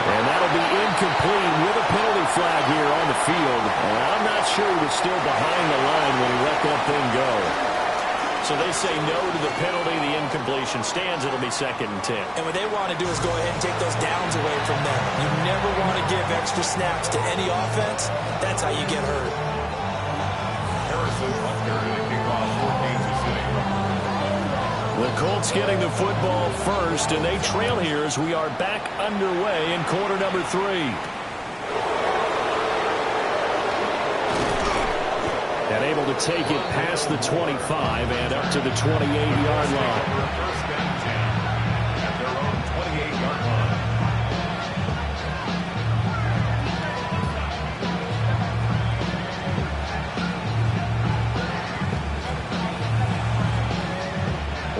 And that'll be incomplete with a penalty flag here on the field. And I'm not sure he was still behind the line when he let that thing go. So they say no to the penalty. The incompletion stands. It'll be 2nd and 10. And what they want to do is go ahead and take those downs away from them. You never want to give extra snaps to any offense. That's how you get hurt. Harrison Butker in a kickoff for Kansas City. The Colts getting the football first, and they trail here as we are back underway in quarter number 3. And able to take it past the 25 and up to the 28-yard line. First and 10 at their own 28-yard line.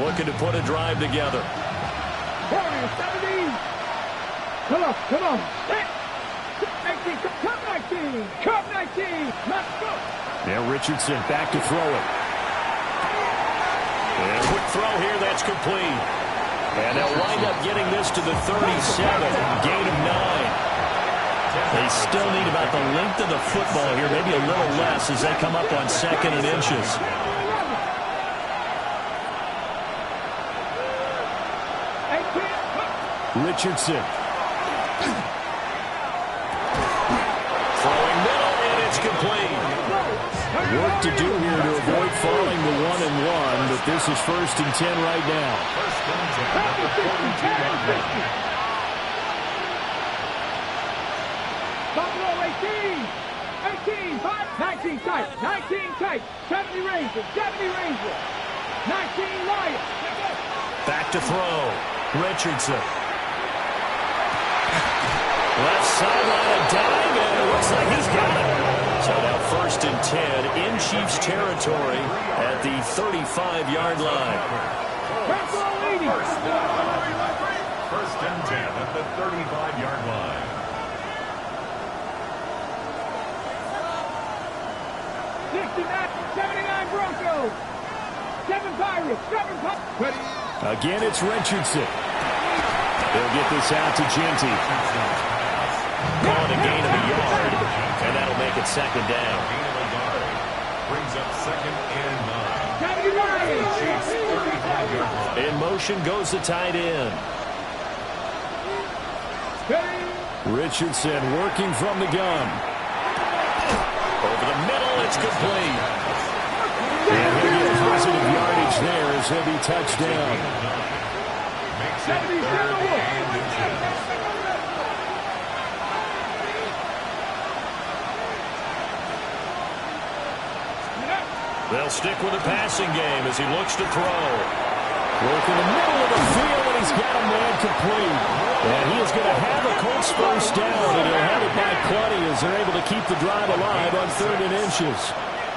Looking to put a drive together. Warriors 17. Come on. 19, come 19. Come 19. Let's go. Now Richardson back to throw it. And a quick throw here, that's complete. And they'll wind up getting this to the 37. Gain of 9. They still need about the length of the football here, maybe a little less as they come up on 2nd and inches. Richardson. Throwing middle, and it's complete. Work to do here to avoid falling to 1-1, but this is 1st and 10 right now. First and 10 at the 42-yard line. Buffalo 18, 5, 19 tight, 19 tight, 70 Rangers, 19 Lions. Back to throw. Richardson. Left sideline, a dive, and it looks like he's got it. So now 1st and 10 in Chiefs territory at the 35-yard line. First and 10 at the 35-yard line. 79 Broncos. 7 Pirates. Again, it's Richardson. They'll get this out to Genty. Going to gain of a yard, and that'll make it 2nd down. Gain of a yard. Brings up 2nd and 9. 79. Chiefs 35-yard line. In motion goes the tight end. Richardson working from the gun. Over the middle, it's complete. And he'll get positive yardage there as he'll be touched down. Makes it 3rd and 10. They'll stick with the passing game as he looks to throw. Work in the middle of the field, and he's got a man complete. And he is going to have a Colts first down, and he'll have it by plenty as they're able to keep the drive alive on 3rd and inches.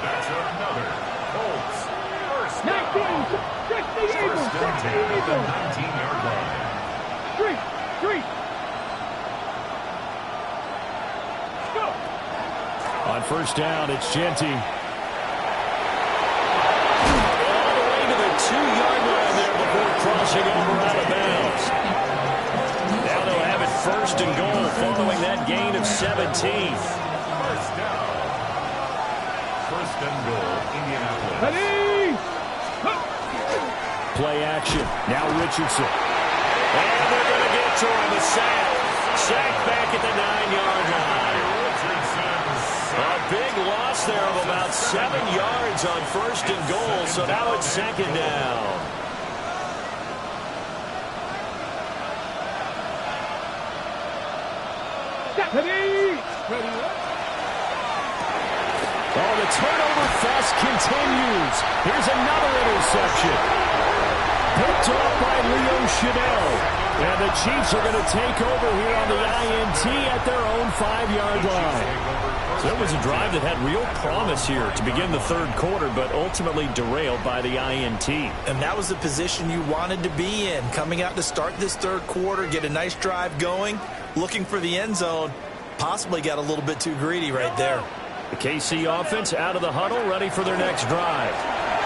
That's another Colts first 19, down. check the Eagles, First check and the 10 at the Eagles. 19-yard line. Street. Go. On first down, it's Genty. All the way to the 2-yard line there before crossing over out of bounds. Now they'll have it first and goal following that gain of 17. First down. First and goal, Indianapolis. Ready. Play action. Now Richardson. And they're going to get to him, a sack. Sack back at the 9-yard line. A big loss there of about 7 yards on first and goal, so now it's second down. Ready. Oh, the turnover fest continues. Here's another interception. Picked off by Leo Chanel. And the Chiefs are going to take over here on the INT at their own 5-yard line. So it was a drive that had real promise here to begin the third quarter, but ultimately derailed by the INT. And that was the position you wanted to be in. Coming out to start this third quarter, get a nice drive going, looking for the end zone. Possibly got a little bit too greedy right there. The KC offense out of the huddle, ready for their next drive.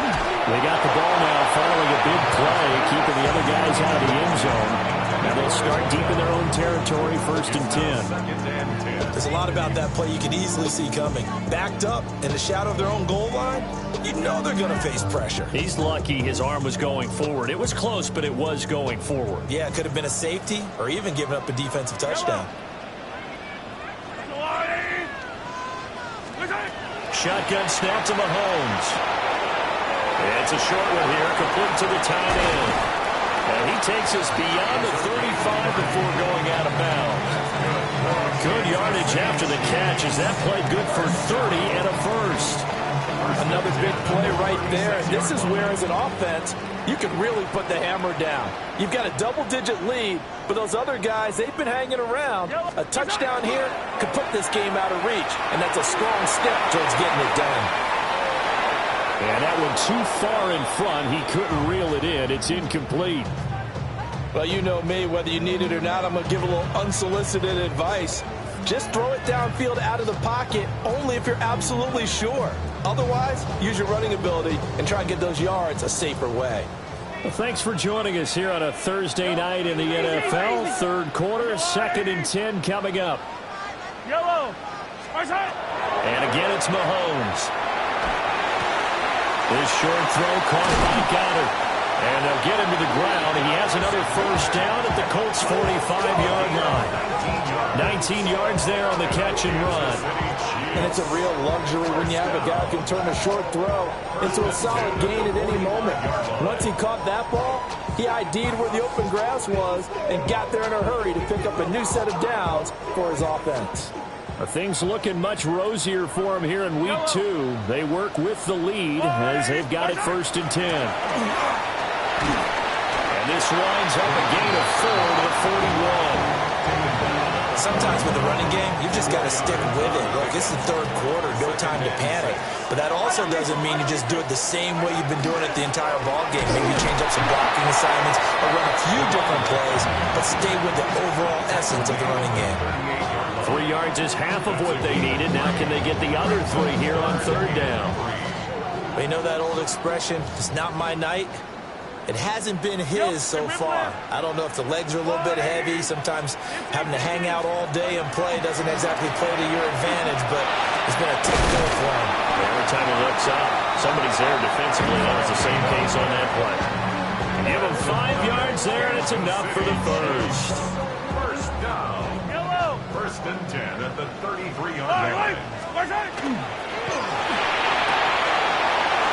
They got the ball now following a big play, keeping the other guys out of the end zone. Now they'll start deep in their own territory, 1st and 10. There's a lot about that play you can easily see coming. Backed up in the shadow of their own goal line, you know they're going to face pressure. He's lucky his arm was going forward. It was close, but it was going forward. Yeah, it could have been a safety or even given up a defensive touchdown. Shotgun snap to Mahomes. It's a short one here, complete to the tight end. And he takes us beyond the 35 before going out of bounds. Good yardage after the catch as that played good for 30 and a first. Another big play right there. And this is where, as an offense, you can really put the hammer down. You've got a double-digit lead, but those other guys, they've been hanging around. A touchdown here could put this game out of reach, and that's a strong step towards getting it done. And that one too far in front. He couldn't reel it in. It's incomplete. Well, you know me, whether you need it or not, I'm going to give a little unsolicited advice. Just throw it downfield out of the pocket only if you're absolutely sure. Otherwise, use your running ability and try and get those yards a safer way. Well, thanks for joining us here on a Thursday night in the NFL. Third quarter, 2nd and 10 coming up. Yellow. And again, it's Mahomes. This short throw caught by Goddard. And they'll get him to the ground. He has another first down at the Colts' 45-yard line. 19 yards there on the catch and run. And it's a real luxury when you have a guy who can turn a short throw into a solid gain at any moment. Once he caught that ball, he ID'd where the open grass was and got there in a hurry to pick up a new set of downs for his offense. Things looking much rosier for him here in week 2. They work with the lead as they've got it 1st and 10. And this winds up a gain of 4 to the 41. Sometimes with the running game, you've just got to stick with it. Look, this is the third quarter, no time to panic. But that also doesn't mean you just do it the same way you've been doing it the entire ball game. Maybe you change up some blocking assignments or run a few different plays, but stay with the overall essence of the running game. 3 yards is half of what they needed. Now can they get the other 3 here on 3rd down? But you know that old expression, it's not my night? It hasn't been his so far. I don't know if the legs are a little bit heavy. Sometimes having to hang out all day and play doesn't exactly play to your advantage, but it's been a tough go for him. Every time he looks up, somebody's there defensively. That was the same case on that play. Give him 5 yards there, and it's enough for the first. First down. Yellow. 1st and 10 at the 33-yard line.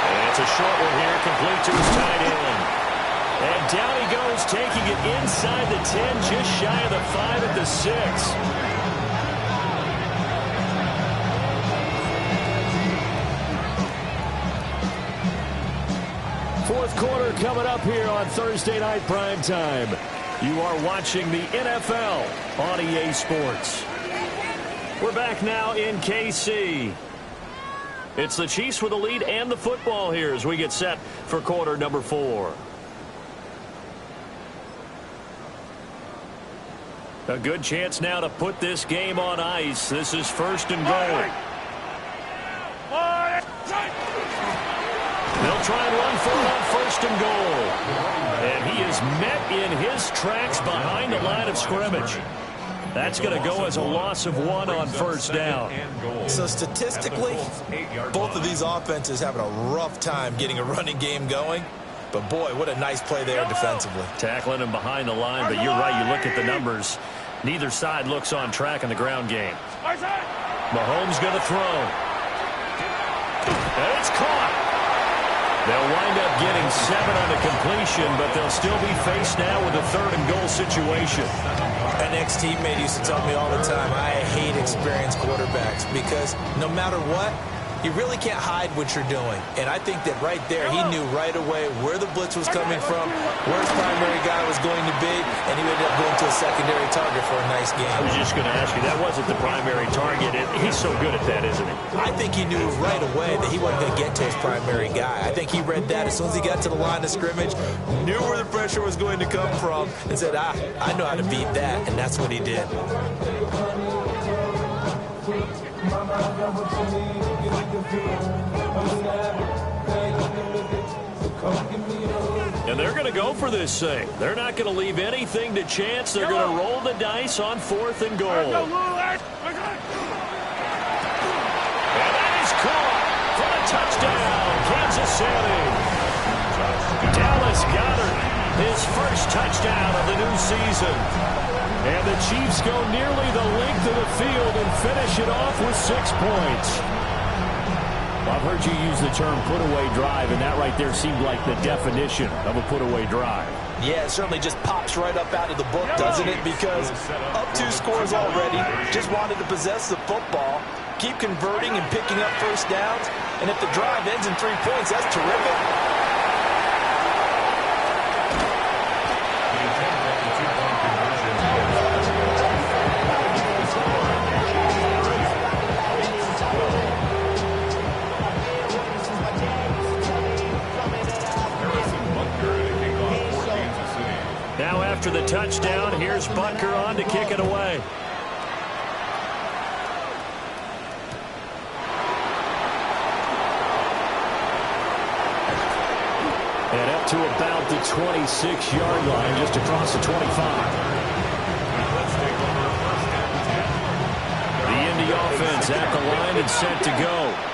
And it's a short one here, complete to his tight end. And down he goes, taking it inside the 10, just shy of the 5 at the 6. Fourth quarter coming up here on Thursday Night Primetime. You are watching the NFL on EA Sports. We're back now in KC. It's the Chiefs with the lead and the football here as we get set for quarter number 4. A good chance now to put this game on ice. This is first and goal. They'll try and run for it on first and goal. And he is met in his tracks behind the line of scrimmage. That's going to go as a loss of 1 on first down. So statistically, both of these offenses having a rough time getting a running game going. But boy, what a nice play there defensively. Tackling him behind the line, but you're right, you look at the numbers. Neither side looks on track in the ground game. Mahomes going to throw. And it's caught. They'll wind up getting 7 on the completion, but they'll still be faced now with a third and goal situation. An ex-teammate used to tell me all the time, I hate experienced quarterbacks because no matter what, you really can't hide what you're doing. And I think that right there, he knew right away where the blitz was coming from, where his primary guy was going to be, and he ended up going to a secondary target for a nice game. I was just going to ask you, that wasn't the primary target. He's so good at that, isn't he? I think he knew right away that he wasn't going to get to his primary guy. I think he read that as soon as he got to the line of scrimmage, knew where the pressure was going to come from, and said, I know how to beat that, and that's what he did. And they're going to go for this thing. They're not going to leave anything to chance. They're going to roll the dice on fourth and goal. And that is caught for a touchdown, Kansas City. Dallas Goedert, his first touchdown of the new season. And the Chiefs go nearly the length of the field and finish it off with 6 points. I've heard you use the term put-away drive, and that right there seemed like the definition of a put-away drive. Yeah, it certainly just pops right up out of the book, doesn't it? Because up 2 scores already, just wanted to possess the football, keep converting and picking up first downs, and if the drive ends in 3 points, that's terrific. After the touchdown, here's Butker on to kick it away. And up to about the 26-yard line, just across the 25. The Indy offense at the line and set to go.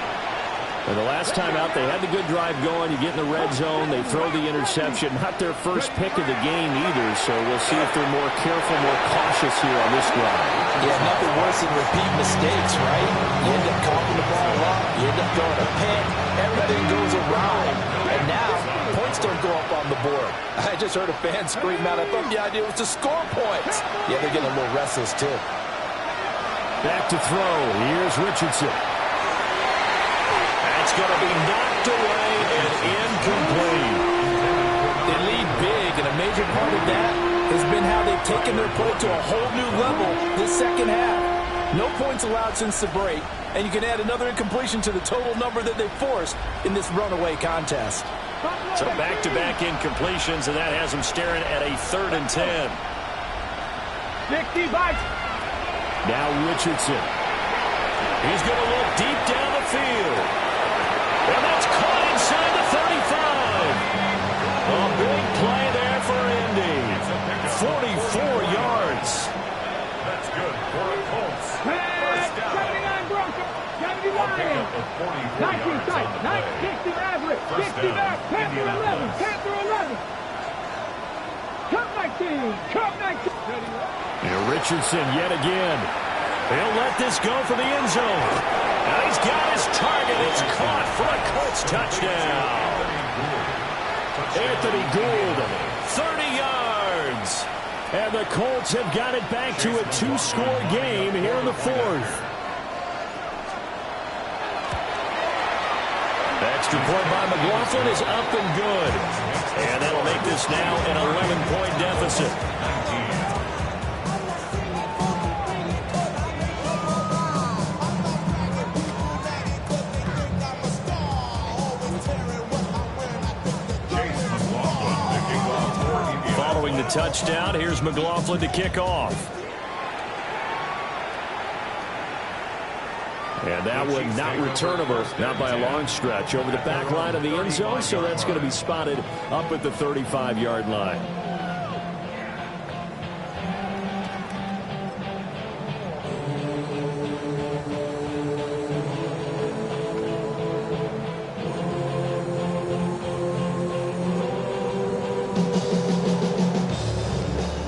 And the last time out, they had the good drive going. You get in the red zone, they throw the interception. Not their first pick of the game either, so we'll see if they're more careful, more cautious here on this drive. Yeah, nothing worse than repeat mistakes, right? You end up coughing the ball up, you end up throwing a pick, everything goes awry. And now, points don't go up on the board. I just heard a fan scream out, I thought the idea was to score points. Yeah, they're getting a little restless, too. Back to throw. Here's Richardson. It's going to be knocked away and incomplete. They lead big, and a major part of that has been how they've taken their play to a whole new level this second half. No points allowed since the break, and you can add another incompletion to the total number that they forced in this runaway contest. So back-to-back incompletions, and that has them staring at a 3rd and 10. 60 bites. Now Richardson. He's going to look deep down the field. And that's caught inside the 35. A big play there for Indy. 44 yards. That's good for the Colts. First down. 79 Broncos. 79. 19 tight. 60 average. 60 back. Panther 11. Panther 11. Cup 19. Cup 19. And Richardson yet again. He'll let this go for the end zone. Now he's got his target. It's caught for a Colts touchdown. Anthony Gould, 30 yards. And the Colts have got it back to a 2-score game here in the 4th. That Extra point by McLaughlin is up and good. And that'll make this now an 11-point deficit. Following the touchdown, here's McLaughlin to kick off. And that one not returnable, not by a long stretch, over the back line of the end zone, so that's going to be spotted up at the 35-yard line.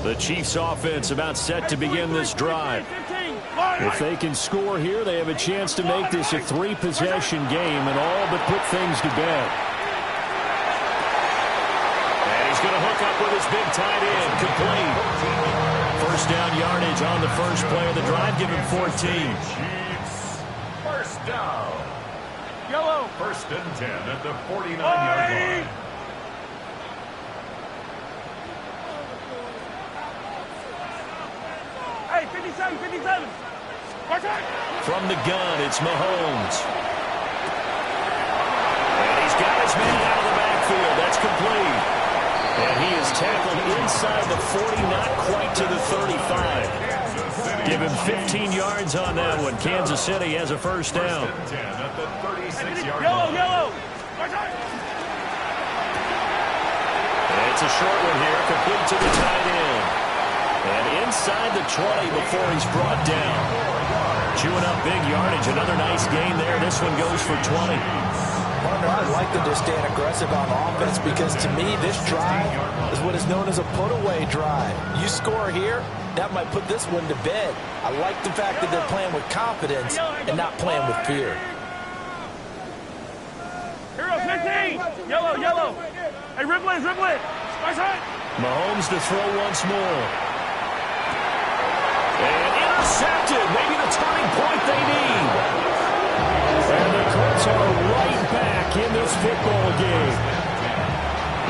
The Chiefs offense about set to begin this drive. If they can score here, they have a chance to make this a 3-possession game and all but put things to bed. And he's going to hook up with his big tight end, complete. First down yardage on the first play of the drive, give him 14. Chiefs, first down. Yellow. First and 10 at the 49-yard line. Hey, 57, 57. From the gun, it's Mahomes. And he's got his man out of the backfield. That's complete. And he is tackled inside the 40, not quite to the 35. Give him 15 yards on that one. Kansas City has a first down. First and 10 at the 36-yard Yellow, line. yellow. And it's a short one here, complete to the tight end. And inside the 20 before he's brought down. Chewing up big yardage. Another nice gain there. This one goes for 20. Partner, I like that they're staying aggressive on offense because to me, this drive is what is known as a put-away drive. You score here, that might put this one to bed. I like the fact that they're playing with confidence and not playing with fear. Hero 15. Yellow, yellow. Hey, ripple it, ripple it. Mahomes to throw once more. And intercepted. Maybe the turning point they need. And the Colts are right back in this football game.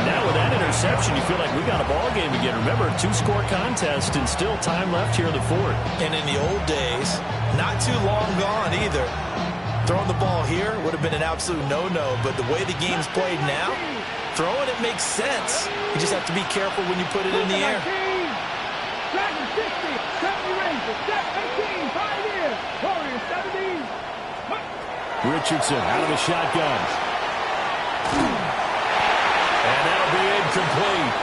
Now with that interception, you feel like we got a ball game again. Remember, 2-score contest and still time left here in the fourth. And in the old days, not too long gone either. Throwing the ball here would have been an absolute no-no, but the way the game's played now, throwing it makes sense. You just have to be careful when you put it in the air. Richardson out of the shotgun. And that'll be incomplete.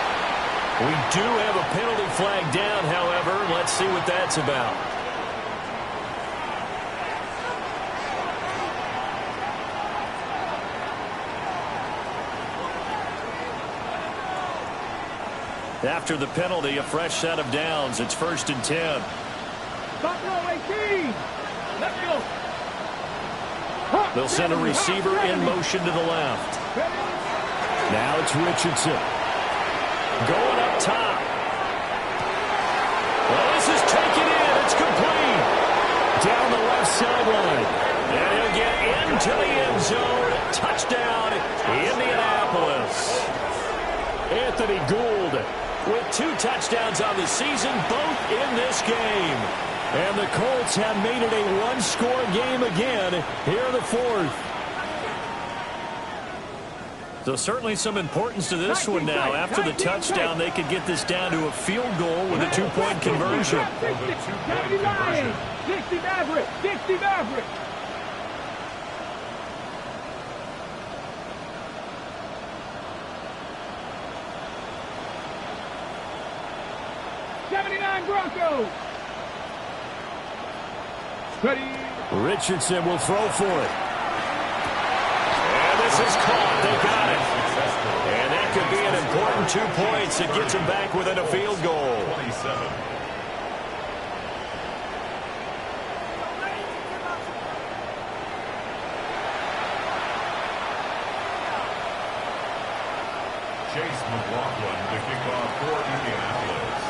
We do have a penalty flag down, however. Let's see what that's about. After the penalty, a fresh set of downs. It's 1st and 10. Top row 18. Let's go. They'll send a receiver in motion to the left. Now it's Richardson. Going up top. Well, this is taken in. It's complete. Down the left sideline. And he'll get into the end zone. Touchdown, Indianapolis. Anthony Gould with 2 touchdowns on the season, both in this game. And the Colts have made it a 1-score game again here in the fourth. So certainly some importance to this one now. After the touchdown, they could get this down to a field goal with a 2-point conversion. 60 Maverick, 60 Maverick. Broncos. Ready. Richardson will throw for it. And this is caught. They got it. And that could be an important 2 points. It gets him back within a field goal. 27. Chase McLaughlin to kick off for Indianapolis.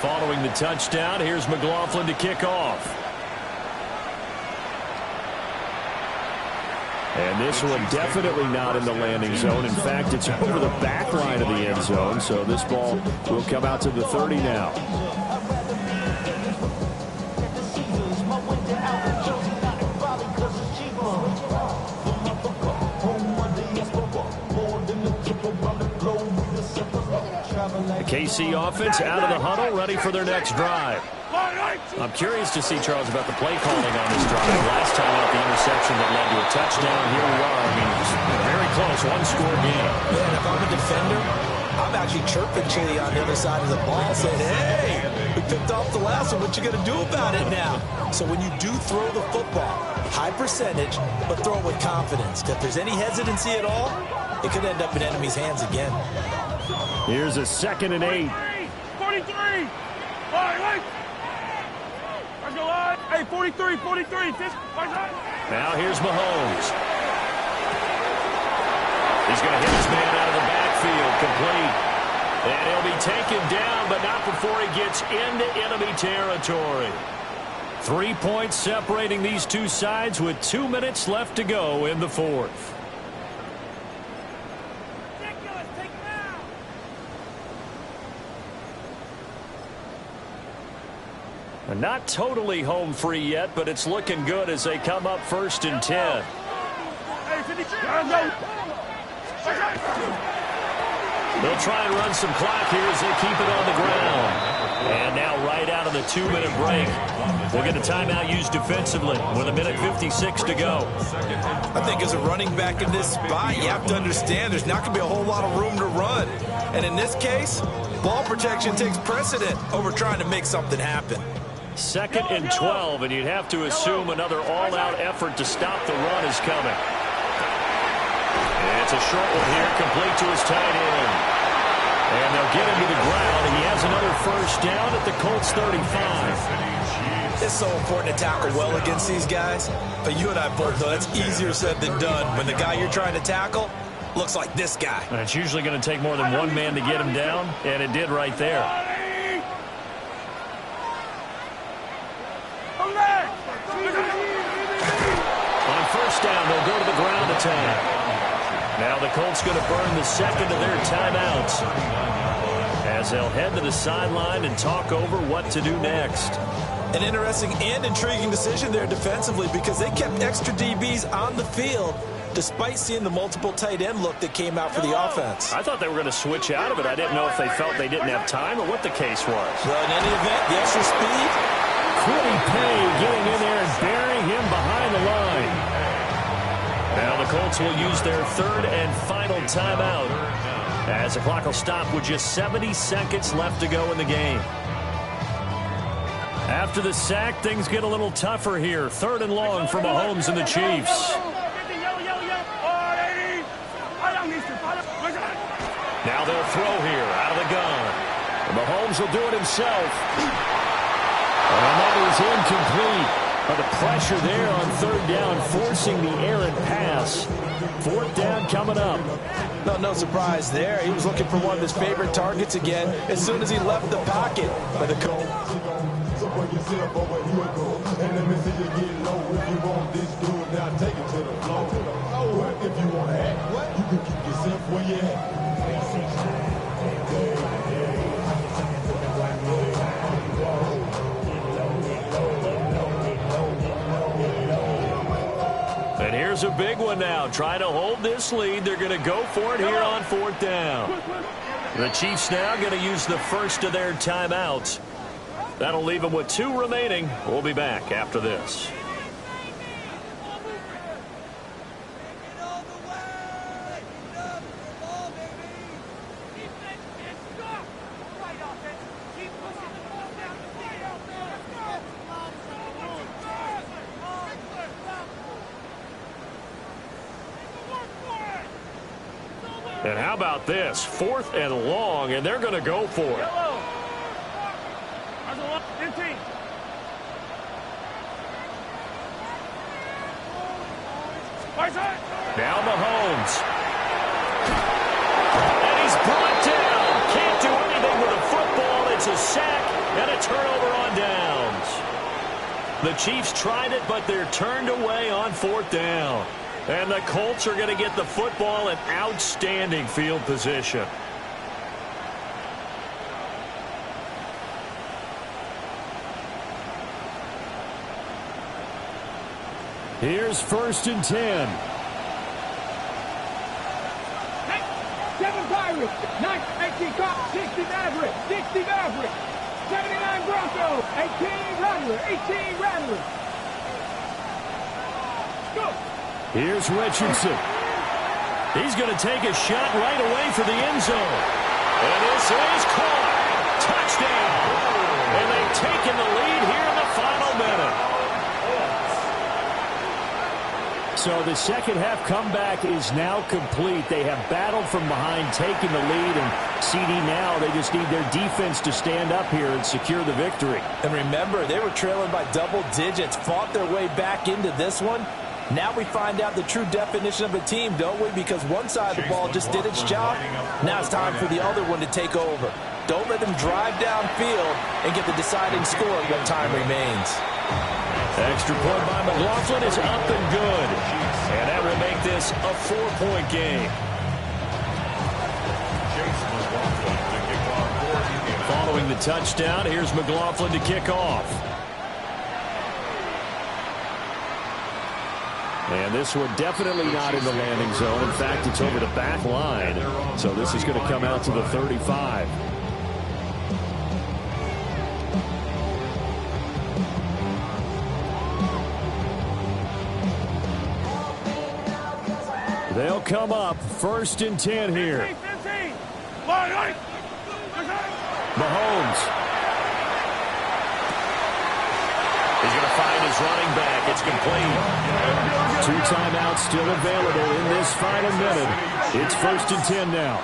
Following the touchdown, here's McLaughlin to kick off. And this one definitely not in the landing zone. In fact, it's over the back line of the end zone, so this ball will come out to the 30 now. The KC offense out of the huddle, ready for their next drive. I'm curious to see, Charles, about the play calling on this drive. Last time out, the interception that led to a touchdown. Here we are. I mean, it's very close, one-score game. Man, if I'm a defender, I'm actually chirping Chili on the other side of the ball, saying, hey, we picked off the last one. What you going to do about it now? So when you do throw the football, high percentage, but throw it with confidence. If there's any hesitancy at all, it could end up in enemy's hands again. Here's a 2nd and 8. 43. Let's go on. Hey, 43. Now here's Mahomes. He's going to hit his man out of the backfield, complete. And he'll be taken down, but not before he gets into enemy territory. 3 points separating these two sides with 2 minutes left to go in the fourth. Not totally home free yet, but it's looking good as they come up 1st and 10. They'll try and run some clock here as they keep it on the ground. And now right out of the 2-minute break, we'll get a timeout used defensively with 1:56 to go. I think as a running back in this spot, you have to understand there's not going to be a whole lot of room to run. And in this case, ball protection takes precedent over trying to make something happen. 2nd and 12, and you'd have to assume another all-out effort to stop the run is coming. And it's a short one here, complete to his tight end. And they'll get him to the ground, and he has another 1st down at the Colts 35. It's so important to tackle well against these guys. But you and I both know that's easier said than done when the guy you're trying to tackle looks like this guy. And it's usually going to take more than one man to get him down, and it did right there. On 1st down, they'll go to the ground attack. Now the Colts going to burn the 2nd of their timeouts as they'll head to the sideline and talk over what to do next. An interesting and intriguing decision there defensively because they kept extra DBs on the field despite seeing the multiple tight end look that came out for the offense. I thought they were going to switch out of it. I didn't know if they felt they didn't have time or what the case was. Well, in any event, the extra speed. Quiddy Pay getting in there and burying him behind the line. Now the Colts will use their 3rd and final timeout as the clock will stop with just 70 seconds left to go in the game. After the sack, things get a little tougher here. 3rd and long for Mahomes and the Chiefs. Now they'll throw here out of the gun. And Mahomes will do it himself. And that is incomplete. But the pressure there on 3rd down, forcing the errant pass. 4th down coming up. No surprise there. He was looking for one of his favorite targets again as soon as he left the pocket. By the Colts. And here's a big one now. Trying to hold this lead. They're going to go for it here on 4th down. The Chiefs now going to use the 1st of their timeouts. That'll leave them with 2 remaining. We'll be back after this. And how about this? 4th and long, and they're going to go for it. Now Mahomes. And he's brought down. Can't do anything with a football. It's a sack and a turnover on downs. The Chiefs tried it, but they're turned away on 4th down. And the Colts are going to get the football in outstanding field position. Here's 1st and 10. 7 Pirates, 18 Cops, 60 Maverick, 60 Maverick, 79 Broncos, 18 Rattler, 18 Rattler. Go! Here's Richardson. He's going to take a shot right away for the end zone. And this is caught. Touchdown. And they've taken the lead here in the final minute. So the second half comeback is now complete. They have battled from behind, taking the lead, and CD now, they just need their defense to stand up here and secure the victory. And remember, they were trailing by double digits, fought their way back into this one. Now we find out the true definition of a team, don't we? Because one side of the ball just did its job. Now it's time for the other one to take over. Don't let them drive downfield and get the deciding score when time remains. Extra point by McLaughlin is up and good. And that will make this a 4-point game. Following the touchdown, here's McLaughlin to kick off. And this one definitely not in the landing zone. In fact, it's over the back line. So this is going to come out to the 35. They'll come up 1st and 10 here. Mahomes. He's going to find his running back. It's complete. 2 timeouts still available in this final minute. It's 1st and 10 now.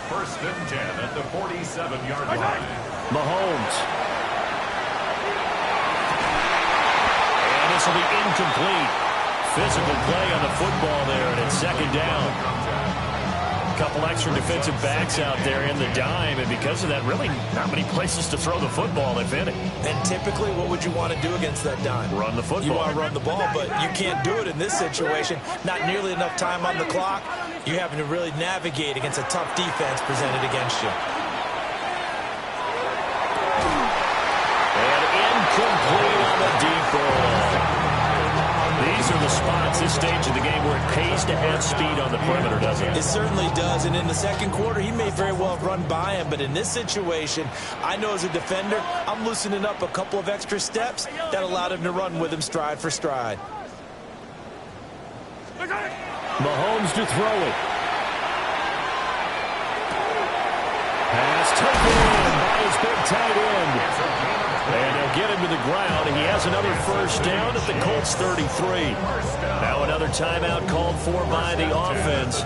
1st and 10 at the 47-yard line. Mahomes. And this will be incomplete. Physical play on the football there, and it's 2nd down. A couple extra defensive backs out there in the dime, and because of that, really not many places to throw the football, if any. And typically, what would you want to do against that dime? Run the football. You want to run the ball, but you can't do it in this situation. Not nearly enough time on the clock. You're having to really navigate against a tough defense presented against you. And incomplete on the deep ball. These are the spots, this stage of the game, where it pays to have speed on the perimeter, doesn't it? It certainly does, and in the second quarter, he may very well have run by him, but in this situation, I know as a defender, I'm loosening up a couple of extra steps that allowed him to run with him stride for stride. Mahomes to throw it. Pass taken in by his big tight end. And they'll get him to the ground. He has another 1st down at the Colts 33. Now another timeout called for by the offense,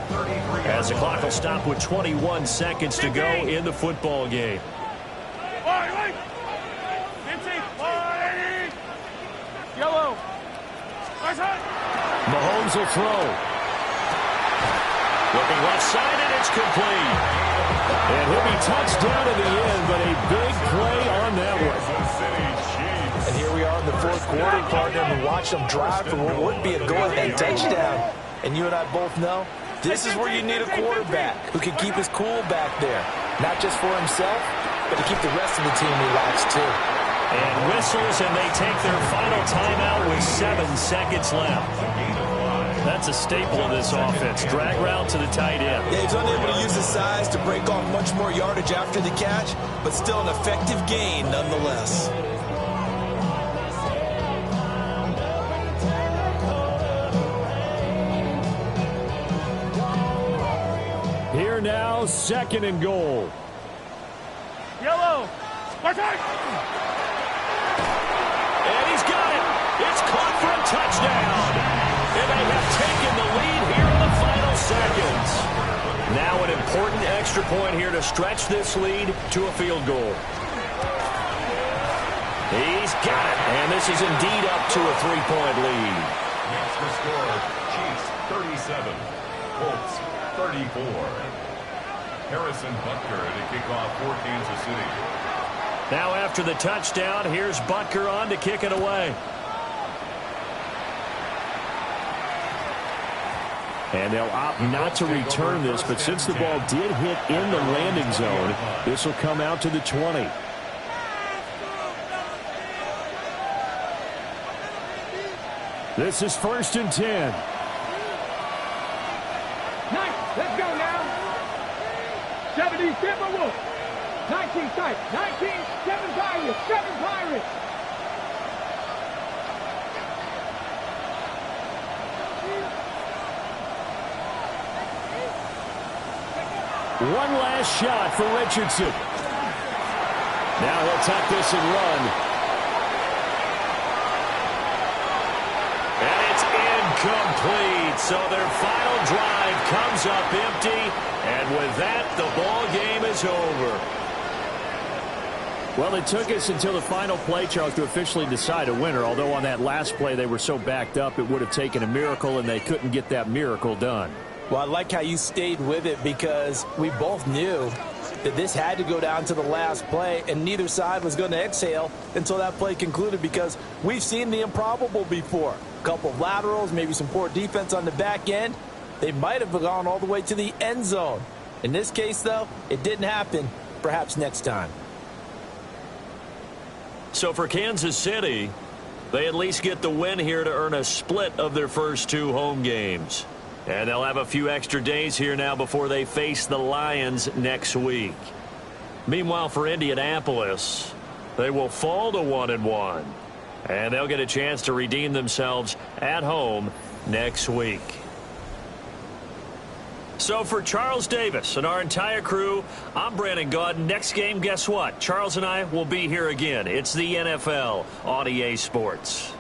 as the clock will stop with 21 seconds to go in the football game. Yellow. Mahomes will throw. Looking left side, and it's complete. And he'll be touched down in the end, but a big play on that one. And here we are in the 4th quarter, partner, and watch them drive for what would be a go-ahead touchdown. And you and I both know this is where you need a quarterback who can keep his cool back there. Not just for himself, but to keep the rest of the team relaxed, too. And whistles, and they take their final timeout with 7 seconds left. That's a staple of this offense. Drag route to the tight end. Yeah, he's unable to use his size to break off much more yardage after the catch, but still an effective gain nonetheless. Here now, 2nd and goal. Yellow. And he's got it. It's caught for a touchdown. And they have taken the lead here in the final seconds. Now an important extra point here to stretch this lead to a field goal. He's got it. And this is indeed up to a 3-point lead. That's the score. Chiefs 37, Colts 34. Harrison Butker to kick off for Kansas City. Now after the touchdown, here's Butker on to kick it away. And they'll opt not to return this, but since the ball did hit in the landing zone, this will come out to the 20. This is 1st and 10. Nice. Let's go now. 70 Timberwolves. 19 tight. 19, 7 Pirates. 7 Pirates. One last shot for Richardson. Now he'll tuck this and run. And it's incomplete. So their final drive comes up empty. And with that, the ball game is over. Well, it took us until the final play, Charles, to officially decide a winner. Although on that last play they were so backed up, it would have taken a miracle, and they couldn't get that miracle done. Well, I like how you stayed with it because we both knew that this had to go down to the last play, and neither side was going to exhale until that play concluded because we've seen the improbable before. A couple of laterals, maybe some poor defense on the back end. They might have gone all the way to the end zone. In this case, though, it didn't happen. Perhaps next time. So for Kansas City, they at least get the win here to earn a split of their first 2 home games. And they'll have a few extra days here now before they face the Lions next week. Meanwhile, for Indianapolis, they will fall to 1-1. And they'll get a chance to redeem themselves at home next week. So for Charles Davis and our entire crew, I'm Brandon Gaudin. Next game, guess what? Charles and I will be here again. It's the NFL on EA Sports.